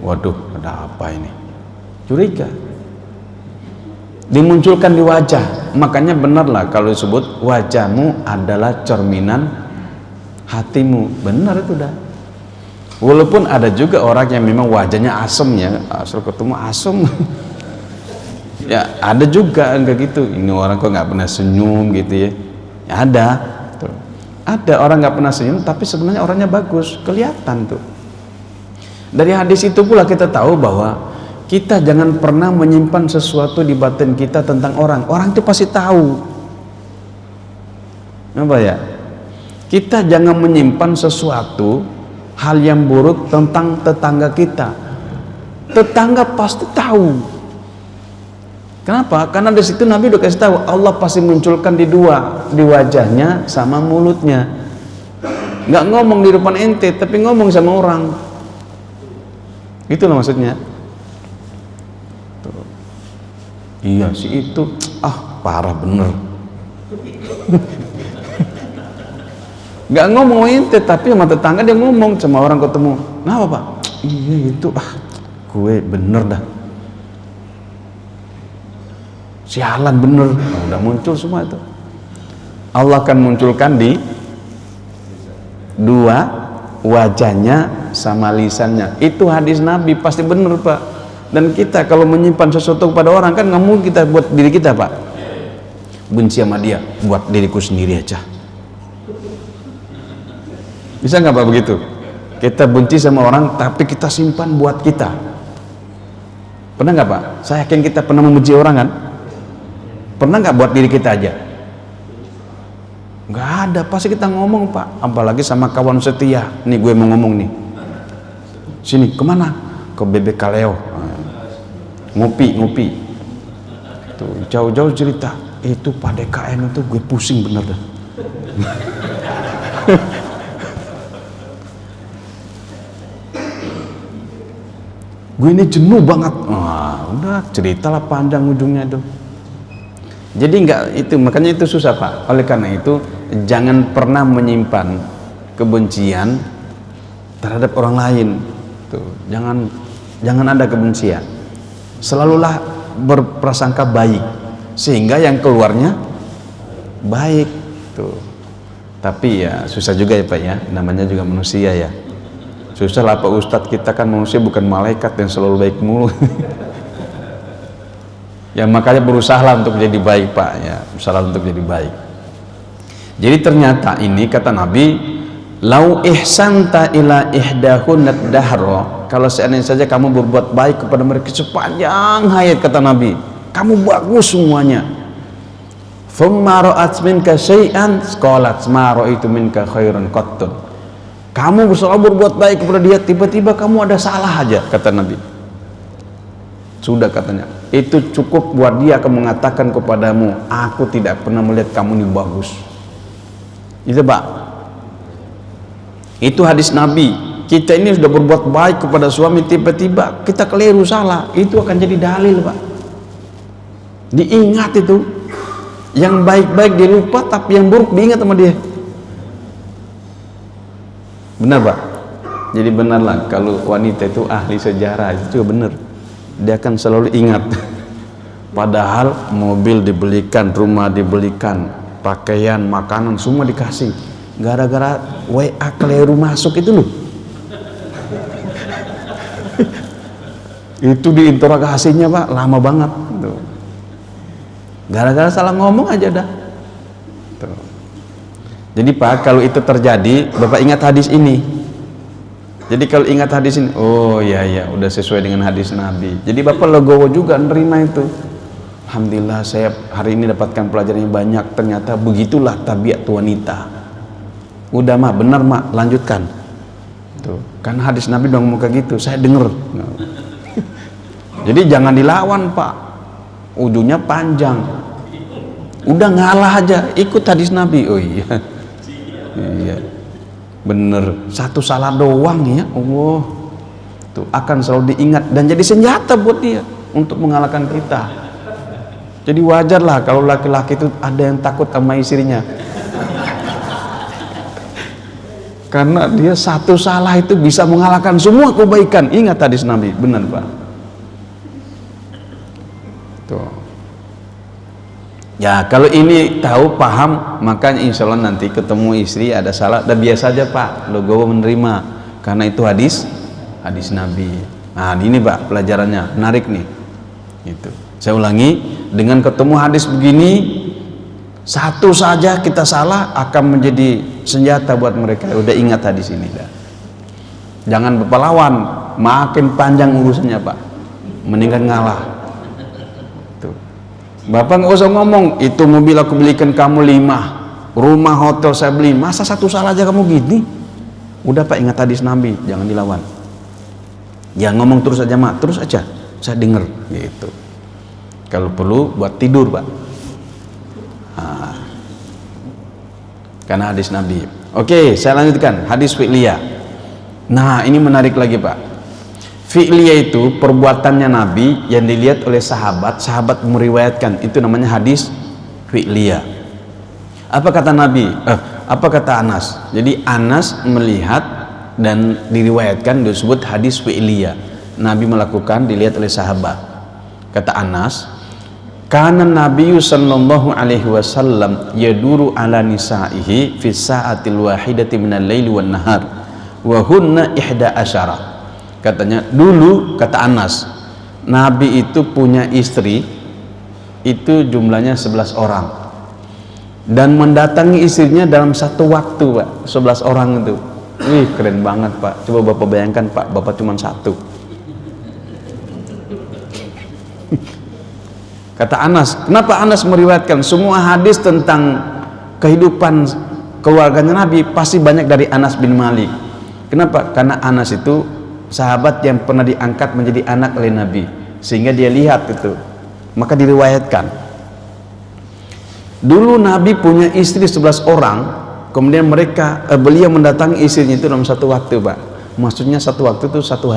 Waduh, ada apa ini? Curiga. Dimunculkan di wajah. Makanya benarlah kalau disebut wajahmu adalah cerminan hatimu. Benar itu dah. Walaupun ada juga orang yang memang wajahnya asem ya, asal ketemu asem. Ya ada juga enggak gitu. Ini orang kok nggak pernah senyum gitu ya. Ya ada. Tuh. Ada orang nggak pernah senyum tapi sebenarnya orangnya bagus, kelihatan tuh. Dari hadis itu pula kita tahu bahwa kita jangan pernah menyimpan sesuatu di batin kita tentang orang. Orang itu pasti tahu. Apa ya? Kita jangan menyimpan sesuatu hal yang buruk tentang tetangga kita. Tetangga pasti tahu. Kenapa? Karena di situ Nabi udah kasih tahu Allah pasti munculkan di wajahnya sama mulutnya. Nggak ngomong di depan ente, tapi ngomong sama orang. Itulah maksudnya. Tuh. Iya si itu, parah bener. Nggak ngomong ente, tapi sama tetangga dia ngomong sama orang ketemu. Kenapa Pak? Iya itu, gue bener dah. Sialan bener, udah muncul semua itu. Allah akan munculkan di dua wajahnya sama lisannya. Itu hadis Nabi, pasti bener Pak. Dan kita kalau menyimpan sesuatu kepada orang kan nggak mungkin kita buat diri kita Pak. Benci sama dia, buat diriku sendiri aja. Bisa nggak Pak begitu? Kita benci sama orang tapi kita simpan buat kita. Pernah nggak Pak? Saya yakin kita pernah membenci orang kan? Pernah nggak buat diri kita aja? Nggak ada, pasti kita ngomong Pak. Apalagi sama kawan setia. Nih gue mau ngomong nih. Sini, kemana? Ke Bebek Kaleo. Ngopi. Tuh, jauh-jauh cerita. Itu Pak DKM itu gue pusing bener dah. Gue ini jenuh banget. Udah ceritalah panjang ujungnya tuh. Jadi enggak itu, makanya itu susah Pak. Oleh karena itu jangan pernah menyimpan kebencian terhadap orang lain. Tuh, jangan ada kebencian. Selalulah berprasangka baik sehingga yang keluarnya baik. Tuh. Tapi ya susah juga ya Pak ya. Namanya juga manusia ya. Susah lah Pak Ustadz, kita kan manusia bukan malaikat yang selalu baik mulu. Ya makanya berusahalah untuk jadi baik Pak ya, berusaha untuk jadi baik. Jadi ternyata ini kata Nabi, lau ihsanta ila ihdahunat dahro, kalau seandainya saja kamu berbuat baik kepada mereka sepanjang hayat kata Nabi, kamu bagus semuanya. Thumma ra'at minka syai'an qalat ma ra'aitu minka khairan qattun. Kamu selalu berbuat baik kepada dia, tiba-tiba kamu ada salah aja kata Nabi. Sudah katanya, itu cukup buat dia akan mengatakan kepadamu, aku tidak pernah melihat kamu ini bagus. Itu Pak. Itu hadis Nabi. Kita ini sudah berbuat baik kepada suami, tiba-tiba kita keliru salah, itu akan jadi dalil Pak. Diingat itu. Yang baik-baik dilupa, tapi yang buruk diingat sama dia. Benar Pak? Jadi benarlah kalau wanita itu ahli sejarah, itu juga benar. Dia akan selalu ingat. Padahal mobil dibelikan, rumah dibelikan, pakaian, makanan semua dikasih. Gara-gara WA keliru masuk itu loh. Itu diinterogasinya Pak lama banget. Gara-gara salah ngomong aja dah. Tuh. Jadi Pak kalau itu terjadi, Bapak ingat hadis ini. Jadi kalau ingat hadis ini, oh ya udah sesuai dengan hadis Nabi. Jadi Bapak legowo juga nerima itu. Alhamdulillah saya hari ini dapatkan pelajaran yang banyak. Ternyata begitulah tabiat wanita. Udah Mak, benar Mak, lanjutkan. Tuh, kan hadis Nabi udah ngomong kayak gitu, saya denger. Jadi jangan dilawan Pak. Ujungnya panjang. Udah ngalah aja, ikut hadis Nabi. Oh iya. Iya. Bener, satu salah doang ya Allah tuh akan selalu diingat dan jadi senjata buat dia untuk mengalahkan kita. Jadi wajarlah kalau laki-laki itu ada yang takut sama istrinya karena dia satu salah itu bisa mengalahkan semua kebaikan. Ingat hadis Nabi, benar Pak. Tuh. Ya kalau ini tahu paham, makanya insya Allah nanti ketemu istri ada salah, dan biasa aja Pak, logo menerima karena itu hadis Nabi. Nah ini Pak pelajarannya menarik nih. Itu saya ulangi, dengan ketemu hadis begini satu saja kita salah akan menjadi senjata buat mereka. Udah ingat hadis ini dah. Jangan Bapak lawan, makin panjang urusannya Pak, mendingan ngalah. Bapak nggak usah ngomong, itu mobil aku belikan kamu 5, rumah hotel saya beli, masa satu salah aja kamu gini? Udah Pak ingat hadis Nabi, jangan dilawan. Ya ngomong terus aja Mak, terus aja, saya denger gitu. Kalau perlu buat tidur, Pak. Karena hadis Nabi. Oke, saya lanjutkan hadis fi'liyah. Nah, ini menarik lagi, Pak. Fi'liyah itu perbuatannya Nabi yang dilihat oleh sahabat meriwayatkan, itu namanya hadis fi'liyah. Apa kata Nabi? Apa kata Anas? Jadi Anas melihat dan diriwayatkan disebut hadis fi'liyah. Nabi melakukan dilihat oleh sahabat. Kata Anas, kana Nabi sallallahu alaihi wasallam yaduru ala nisaihi fi sa'atil wahidati minal laili wan nahar wa hunna 11. Katanya dulu, kata Anas, Nabi itu punya istri itu jumlahnya 11 orang dan mendatangi istrinya dalam satu waktu, Pak. 11 orang itu. Wih, keren banget, Pak. Coba Bapak bayangkan, Pak, Bapak cuma satu. Kata Anas, kenapa Anas meriwayatkan semua hadis tentang kehidupan keluarganya Nabi pasti banyak dari Anas bin Malik. Kenapa? Karena Anas itu sahabat yang pernah diangkat menjadi anak oleh Nabi, sehingga dia lihat itu, maka diriwayatkan. Dulu Nabi punya istri 11 orang, kemudian beliau mendatangi istrinya itu dalam satu waktu, Pak. Maksudnya satu waktu itu satu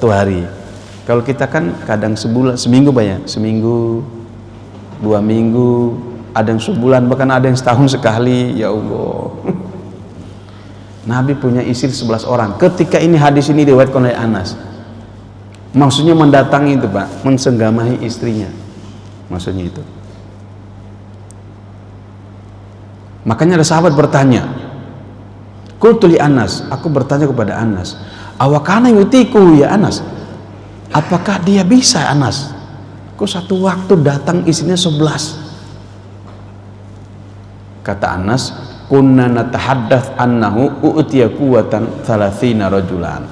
hari. Kalau kita kan kadang seminggu, Pak ya, seminggu, 2 minggu, ada yang sebulan, bahkan ada yang setahun sekali. Ya Allah. Nabi punya istri 11 orang. Ketika ini hadis ini diriwayatkan oleh Anas. Maksudnya mendatangi itu, Pak, mensenggamahi istrinya. Maksudnya itu. Makanya ada sahabat bertanya. Qultu li Anas, aku bertanya kepada Anas, awakana yutiku ya Anas? Apakah dia bisa, Anas? Kok satu waktu datang istrinya 11? Kata Anas, kunna natahaddath annahu u'tiya quwwatan 30 rajulan.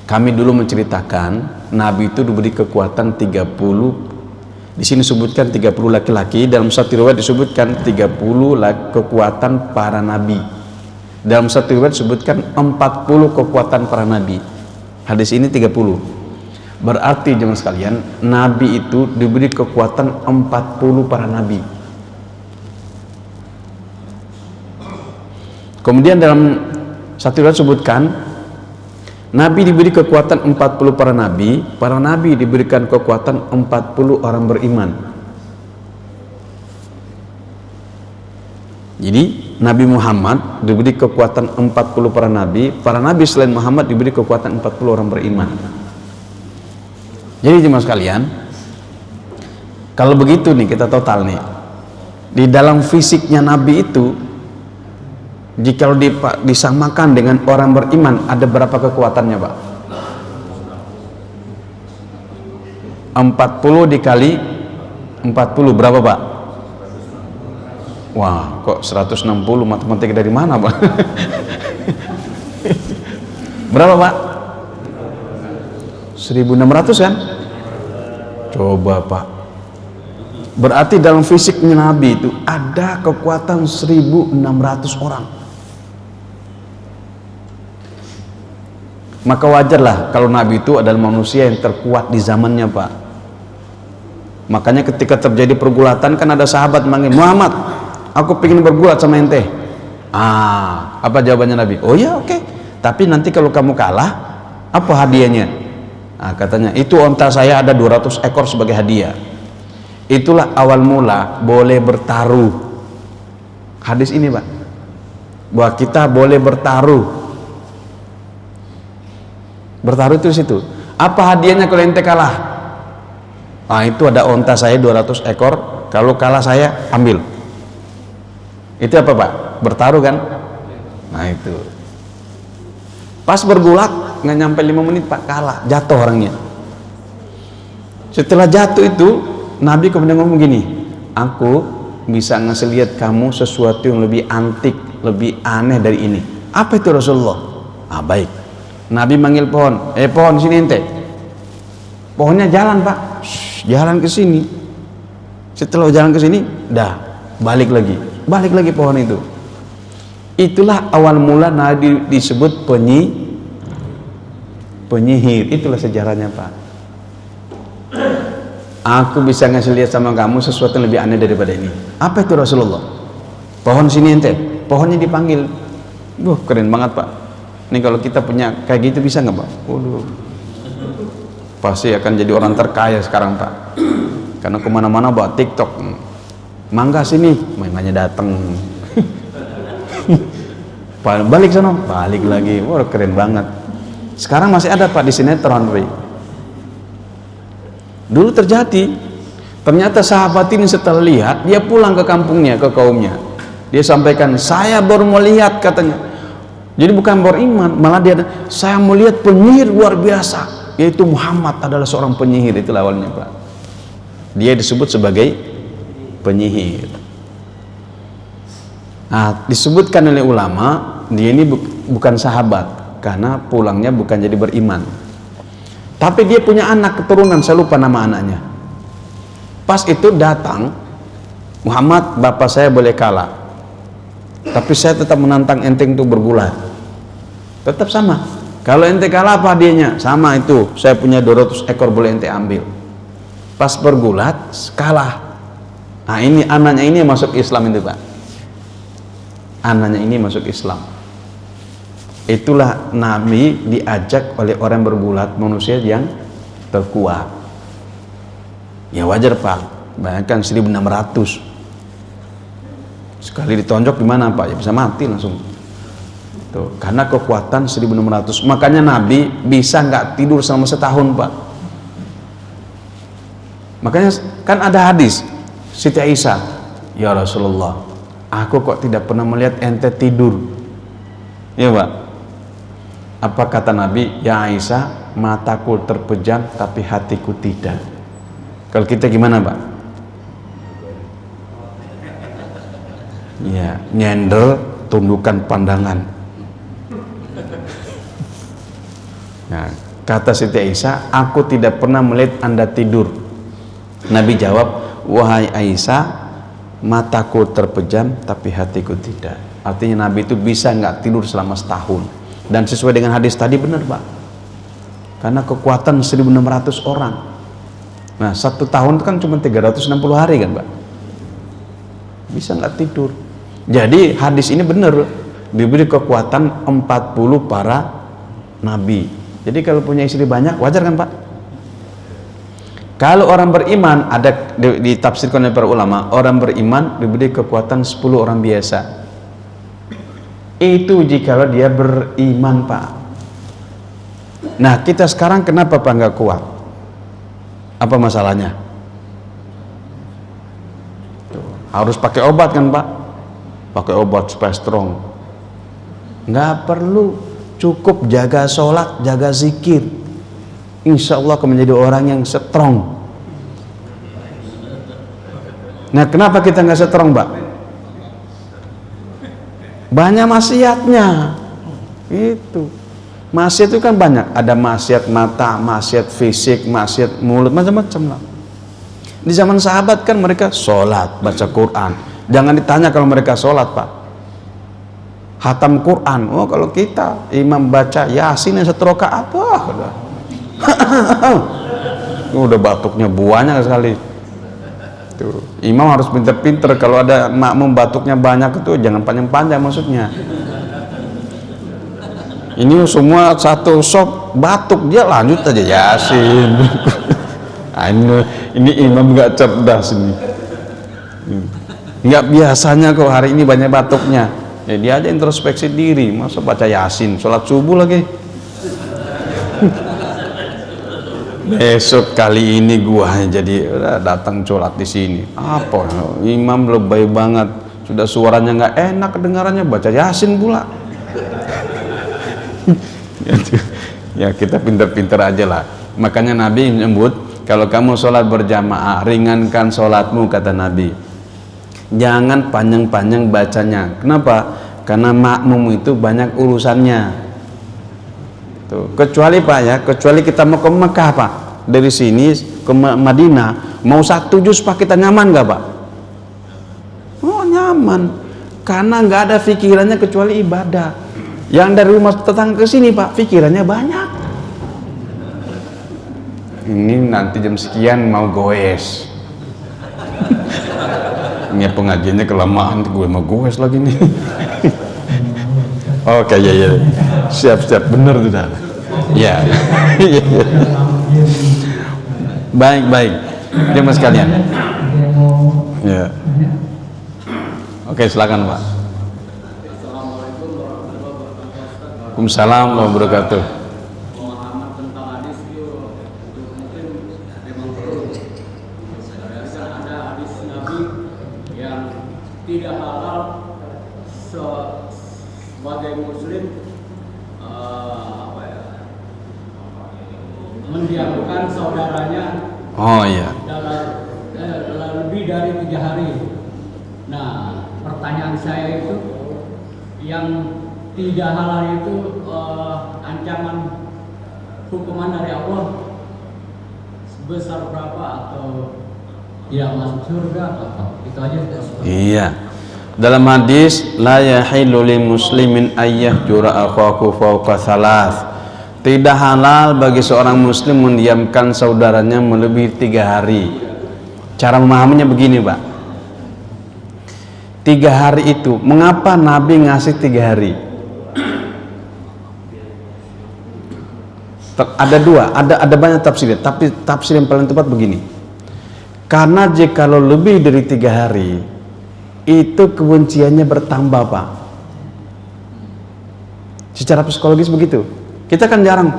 Kami dulu menceritakan Nabi itu diberi kekuatan 30. Di sini disebutkan 30 laki-laki, dalam satu riwayat disebutkan 30 kekuatan para nabi. Dalam satu riwayat disebutkan 40 kekuatan para nabi. Hadis ini 30. Berarti jemaah sekalian, Nabi itu diberi kekuatan 40 para nabi. Kemudian dalam satu riwayat disebutkan Nabi diberi kekuatan 40 para nabi diberikan kekuatan 40 orang beriman. Jadi Nabi Muhammad diberi kekuatan 40 para nabi selain Muhammad diberi kekuatan 40 orang beriman. Jadi jemaah sekalian, kalau begitu nih kita total nih, di dalam fisiknya Nabi itu, jika disamakan dengan orang beriman, ada berapa kekuatannya, Pak? 40 dikali 40 berapa, Pak? Wah, kok 160? Matematika dari mana, Pak? Berapa, Pak? 1600 kan? Coba, Pak. Berarti dalam fisiknya Nabi itu ada kekuatan 1600 orang. Maka wajarlah kalau Nabi itu adalah manusia yang terkuat di zamannya, Pak. Makanya ketika terjadi pergulatan, kan ada sahabat manggil, Muhammad, aku pengen bergulat sama ente. Apa jawabannya Nabi? Oh ya, oke. Tapi nanti kalau kamu kalah, apa hadiahnya? Katanya, itu onta saya ada 200 ekor sebagai hadiah. Itulah awal mula boleh bertaruh. Hadis ini, Pak, bahwa kita boleh bertaruh. Bertaruh itu di situ. Apa hadiahnya kalau ente kalah? Itu ada onta saya 200 ekor. Kalau kalah saya ambil. Itu apa, Pak? Bertaruh kan? Nah itu. Pas bergulat nggak nyampe 5 menit, Pak, kalah, jatuh orangnya. Setelah jatuh itu Nabi kemudian ngomong gini, aku bisa ngasih lihat kamu sesuatu yang lebih antik, lebih aneh dari ini. Apa itu Rasulullah? Baik. Nabi manggil pohon, pohon sini ente. Pohonnya jalan, Pak. Jalan ke sini. Setelah jalan ke sini, dah balik lagi pohon itu. Itulah awal mula Nabi disebut penyihir. Itulah sejarahnya, Pak. aku bisa ngasih lihat sama kamu sesuatu yang lebih aneh daripada ini. Apa itu Rasulullah? Pohon sini ente, pohonnya dipanggil. Keren banget Pak. Ini kalau kita punya kayak gitu bisa nggak Pak? Waduh, pasti akan jadi orang terkaya sekarang Pak. Karena kemana-mana bawa TikTok. Mangga sini, mangganya datang. Balik sana, balik lagi. Wah, keren banget. Sekarang masih ada Pak di sinetron Pak. Dulu terjadi. Ternyata sahabat ini setelah lihat, dia pulang ke kampungnya, ke kaumnya. Dia sampaikan, saya baru mau lihat katanya. Jadi bukan beriman, malah dia, saya mau lihat penyihir luar biasa, yaitu Muhammad adalah seorang penyihir. Itu awalnya Pak. Dia disebut sebagai penyihir. Nah, disebutkan oleh ulama, dia ini bukan sahabat karena pulangnya bukan jadi beriman. Tapi dia punya anak keturunan, saya lupa nama anaknya. Pas itu datang, Muhammad, bapak saya boleh kalah, tapi saya tetap menantang ente untuk bergulat. Tetap sama. Kalau ente kalah apa hadiahnya? Sama itu. Saya punya 200 ekor boleh ente ambil. Pas bergulat kalah. Nah ini anaknya ini masuk Islam itu Pak. Anaknya ini masuk Islam. Itulah Nabi diajak oleh orang bergulat, manusia yang terkuat. Ya wajar Pak. Bayangkan 1600. Sekali ditonjok gimana Pak? Ya bisa mati langsung. Tuh, karena kekuatan 1600. Makanya Nabi bisa nggak tidur selama setahun Pak. Makanya kan ada hadis Siti Aisyah, ya Rasulullah, aku kok tidak pernah melihat ente tidur. Ya Pak. Apa kata Nabi? Ya Aisyah, mataku terpejam tapi hatiku tidak. Kalau kita gimana Pak? Ya, nyender, tundukkan pandangan. Nah, kata Siti Aisyah, aku tidak pernah melihat anda tidur. Nabi jawab, wahai Aisyah, mataku terpejam tapi hatiku tidak. Artinya Nabi itu bisa nggak tidur selama setahun. Dan sesuai dengan hadis tadi benar Pak. Karena kekuatan 1600 orang. Nah, 1 tahun itu kan cuma 360 hari kan Pak. Bisa nggak tidur. Jadi hadis ini benar, diberi kekuatan 40 para nabi. Jadi kalau punya istri banyak wajar kan Pak? Kalau orang beriman, ada ditafsirkan oleh para ulama, orang beriman diberi kekuatan 10 orang biasa. Itu jikalau dia beriman Pak. Nah kita sekarang kenapa Pak nggak kuat? Apa masalahnya? Tuh, harus pakai obat kan Pak? Pakai obat supaya strong. Nggak perlu, cukup jaga sholat, jaga zikir. Insya Allah akan menjadi orang yang strong. Nah kenapa kita nggak strong Pak? Banyak maksiatnya. Itu maksiat itu kan banyak. Ada maksiat mata, maksiat fisik, maksiat mulut, macam-macam lah. Di zaman sahabat kan mereka sholat, baca Quran. Jangan ditanya kalau mereka sholat Pak. Hatam Quran. Oh kalau kita imam baca Yasin yang seteroka apa? Udah batuknya banyak sekali. Tuh, imam harus pinter-pinter. Kalau ada makmum batuknya banyak itu jangan panjang-panjang maksudnya. Ini semua satu sop batuk, dia lanjut aja Yasin. Ini imam nggak cerdas ini. Nggak biasanya kok hari ini banyak batuknya. Ya dia aja introspeksi diri, masa baca Yasin, sholat subuh lagi. Besok kali ini gua jadi datang sholat di sini. Apa? Imam lebay banget, sudah suaranya nggak enak kedengarannya, baca Yasin pula. Ya kita pinter-pinter aja lah. Makanya Nabi menyebut, kalau kamu sholat berjamaah, ringankan sholatmu, kata Nabi. Jangan panjang-panjang bacanya. Kenapa? Karena makmum itu banyak urusannya. Tuh. Kecuali Pak ya, kecuali kita mau ke Mekah Pak, dari sini ke Madinah, mau 1 juz Pak, kita nyaman nggak Pak? Oh nyaman, karena nggak ada pikirannya kecuali ibadah. Yang dari rumah tetangga ke sini Pak, pikirannya banyak. ini nanti jam sekian mau goes. Ini pengajiannya kelamaan, gue mau goes lagi nih. Oke, ya. Siap, bener tuh dah. Ya. Baik. Jemaah sekalian. Ya. Oke, silakan Pak. Waalaikumsalam warahmatullahi wabarakatuh. Pemahaman tentang hadis itu mungkin memang perlu. Ada hadis Nabi yang tidak halal sebagai muslim mendiamkan saudaranya. Oh iya. Dalam lebih dari 3 hari. Nah, pertanyaan saya itu yang tidak halal itu ancaman hukuman dari Allah sebesar berapa atau tidak masuk surga atau itu aja. Iya. Dalam hadis la yahillu lil muslimin ayyahjura akhahu fawqa thalath. Tidak halal bagi seorang muslim mendiamkan saudaranya melebihi 3 hari. Cara memahaminya begini, Pak. 3 hari itu, mengapa Nabi ngasih 3 hari? Ada 2, ada banyak tafsir, tapi tafsir yang paling tepat begini. Karena jika lebih dari 3 hari, itu kebenciannya bertambah, Pak. Secara psikologis begitu. Kita kan jarang,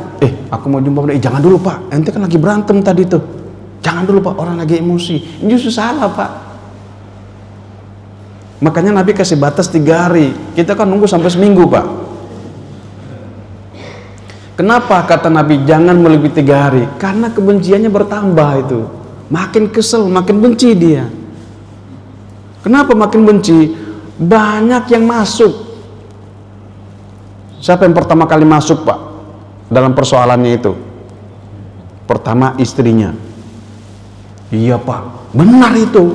aku mau jumpa, jangan dulu Pak, ente kan lagi berantem tadi tuh, jangan dulu Pak, orang lagi emosi. Ini justru salah Pak. Makanya Nabi kasih batas 3 hari, kita kan nunggu sampai seminggu Pak. Kenapa kata Nabi jangan melebihi 3 hari? Karena kebenciannya bertambah itu, makin kesel, makin benci dia. Kenapa makin benci? Banyak yang masuk. Siapa yang pertama kali masuk Pak dalam persoalannya itu? Pertama istrinya. Iya Pak, benar itu.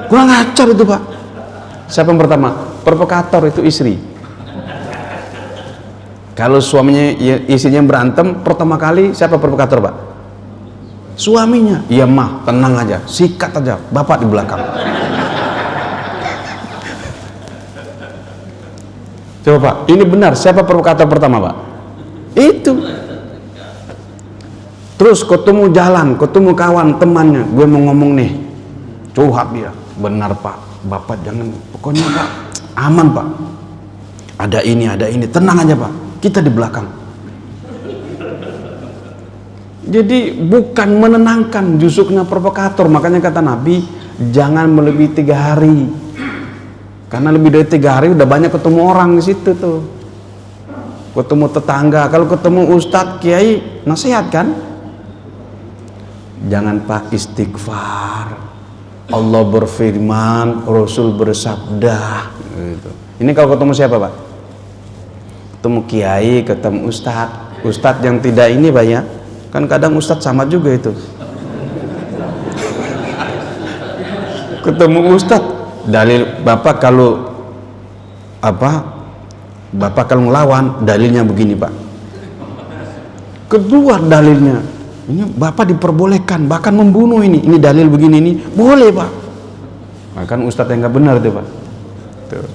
Kurang ajar itu Pak. Siapa yang pertama? Provokator itu istri. Kalau suaminya istrinya berantem, pertama kali siapa provokator Pak? Suaminya. Iya mah, tenang aja, sikat aja, bapak di belakang. Coba Pak, ini benar, siapa provokator pertama Pak? Itu. Terus ketemu jalan, ketemu kawan, temannya, gue mau ngomong nih, curhat dia. Benar Pak, bapak jangan, pokoknya Pak, aman Pak. Ada ini, tenang aja Pak, kita di belakang. Jadi bukan menenangkan, justru kena provokator. Makanya kata Nabi, jangan melebihi 3 hari. Karena lebih dari 3 hari udah banyak ketemu orang di situ tuh. Ketemu tetangga, kalau ketemu ustadz, kiai, nasihat kan? Jangan Pak, istighfar. Allah berfirman, Rasul bersabda. Gitu. Ini kalau ketemu siapa Pak? Ketemu kiai, ketemu ustadz. Ustadz yang tidak ini Pak ya. Kan kadang ustadz sama juga itu. Ketemu ustadz, dalil Bapak kalau Bapak kalau ngelawan dalilnya begini Pak. Kedua dalilnya, ini Bapak diperbolehkan bahkan membunuh ini dalil begini ini boleh Pak. Bahkan ustadz yang nggak benar itu Pak. Tuh.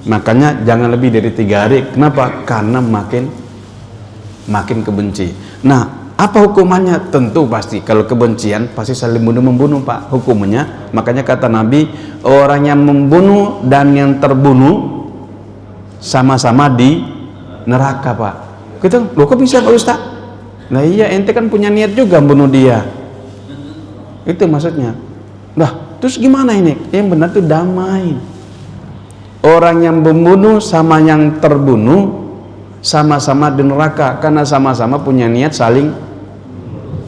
Makanya jangan lebih dari 3 hari. Kenapa? Karena makin kebenci. Nah, apa hukumannya? Tentu pasti kalau kebencian pasti saling bunuh-membunuh Pak hukumnya. Makanya kata Nabi, orang yang membunuh dan yang terbunuh sama-sama di neraka Pak. Kita, loh kok bisa Pak Ustaz? Nah iya, ente kan punya niat juga membunuh dia. Itu maksudnya. Nah terus gimana ini? Yang benar tuh damai. Orang yang membunuh sama yang terbunuh sama-sama di neraka karena sama-sama punya niat saling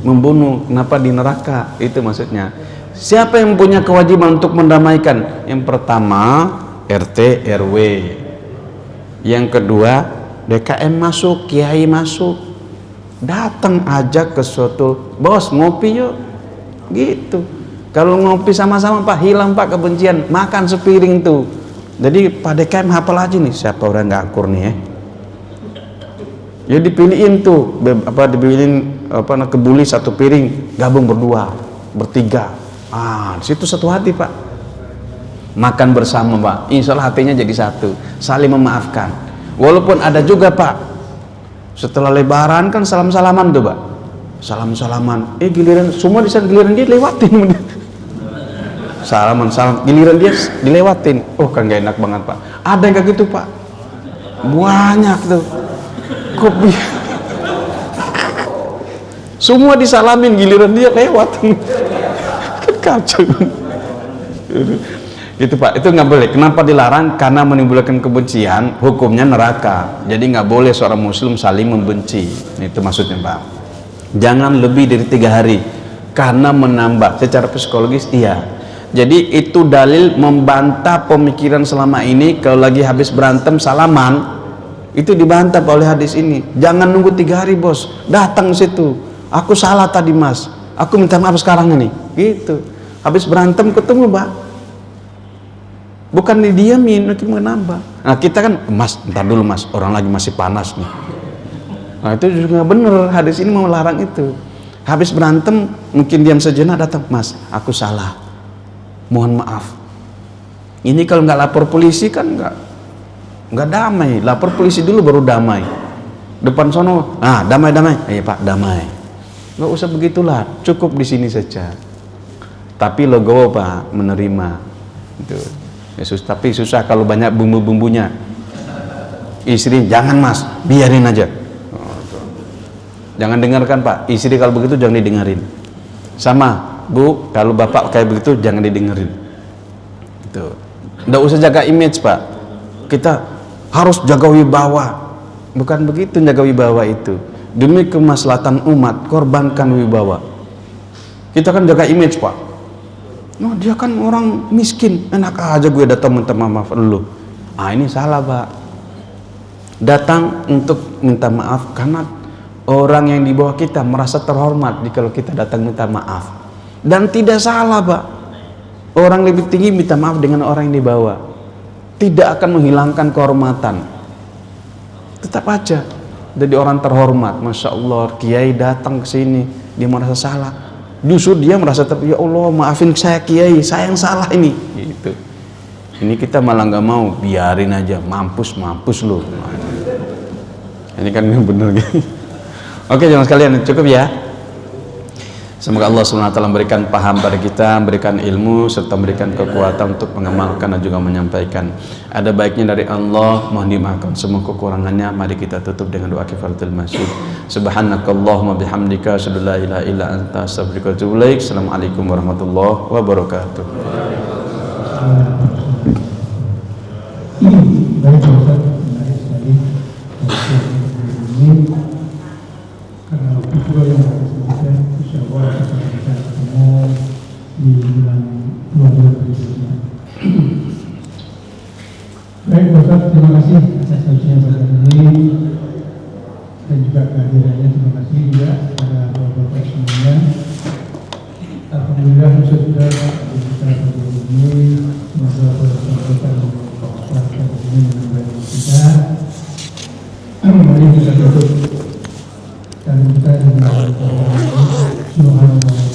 membunuh. Kenapa di neraka? Itu maksudnya. Siapa yang punya kewajiban untuk mendamaikan? Yang pertama RT RW, yang kedua DKM masuk, kiai masuk, datang aja ke suatu bos ngopi yuk gitu. Kalau ngopi sama-sama Pak, hilang Pak kebencian, makan sepiring tuh. Jadi Pak DKM hafal aja nih siapa orang nggak akur nih ya. Ya dipilihin tuh dipilihin kebuli satu piring, gabung berdua, bertiga. Di situ satu hati, Pak. Makan bersama, Pak. Insya Allah hatinya jadi satu, saling memaafkan. Walaupun ada juga, Pak, setelah lebaran kan salam-salaman tuh, Pak. Salam-salaman. Giliran semua di sana, giliran dia lewatin. Salaman, giliran dia dilewatin. Kan gak enak banget, Pak. Ada yang kayak gitu, Pak. Banyak tuh. Kopi. Semua disalamin, giliran dia lewat. Kacau. Gitu, Pak. Itu nggak boleh. Kenapa dilarang? Karena menimbulkan kebencian, hukumnya neraka. Jadi nggak boleh seorang muslim saling membenci. Itu maksudnya, Pak. Jangan lebih dari 3 hari, karena menambah secara psikologis. Iya. Jadi itu dalil membantah pemikiran selama ini kalau lagi habis berantem salaman. Itu dibantah oleh hadis ini. Jangan nunggu 3 hari, bos. Datang situ. Aku salah tadi, Mas. Aku minta maaf sekarang ini. Gitu. Habis berantem ketemu, Pak. Bukan didiamin, itu menambah. Nah, kita kan, Mas, ntar dulu, Mas. Orang lagi masih panas nih. Nah, itu juga bener. Hadis ini mau larang itu. Habis berantem, mungkin diam sejenak, datang, Mas, aku salah. Mohon maaf. Ini kalau nggak lapor polisi kan nggak damai. Lapor polisi dulu baru damai. Depan sono, damai. Iya, Pak, damai. Nggak usah begitulah, cukup di sini saja. Tapi logo, Pak, menerima. Itu. Tapi susah kalau banyak bumbu-bumbunya. Istri, jangan, Mas, biarin aja. Jangan dengarkan, Pak. Istri kalau begitu jangan didengarin. Sama, Bu, kalau bapak kayak begitu jangan didengerin. Itu. Nggak usah jaga image, Pak. Kita harus jaga wibawa. Bukan begitu jaga wibawa itu. Demi kemaslahatan umat, korbankan wibawa. Kita kan jaga image, Pak. Dia kan orang miskin, enak aja gue datang minta maaf lu. Ini salah, Pak. Datang untuk minta maaf karena orang yang di bawah kita merasa terhormat kalau kita datang minta maaf. Dan tidak salah, Pak. Orang lebih tinggi minta maaf dengan orang yang di bawah. Tidak akan menghilangkan kehormatan. Tetap aja jadi orang terhormat. Masya Allah, kiai datang ke sini, dia merasa salah. Justru dia merasa ya Allah, maafin saya, kiai, saya yang salah ini. Gitu. Ini kita malah nggak mau, biarin aja, mampus lo. Ini kan bener gitu. Oke, jangan sekalian, cukup ya. Semoga Allah SWT memberikan paham pada kita, memberikan ilmu, serta memberikan kekuatan untuk mengamalkan dan juga menyampaikan. Ada baiknya dari Allah, mohon dimaafkan semua kekurangannya. Mari kita tutup dengan doa kifaratul masjid. Subhanakallahumma bihamdika, asyhadu an la ilaha illa anta, astaghfiruka wa atubu ilaik. Assalamualaikum warahmatullahi wabarakatuh. Baik, Ustaz, menarik sekali. Karena waktu juga yang disebutkan, insyaallah kita ketemu di bulan 2 bulan berikutnya. Baik, Ustaz, terima kasih atas kajian pada ini dan juga kehadirannya. Terima kasih juga kepada bapak-bapak semuanya. Alhamdulillah, Ustaz sudah kita ini semoga bersahabatan dengan ini dengan kita. Mari kita tutup dan kita dengan Subhanallah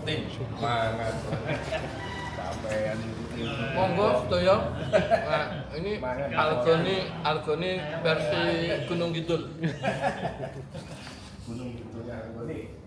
penting. Semangat. Sampean Monggo sedaya. Nah, ini Algoni versi Gunung Kidul. Gunung Kidulnya Algoni.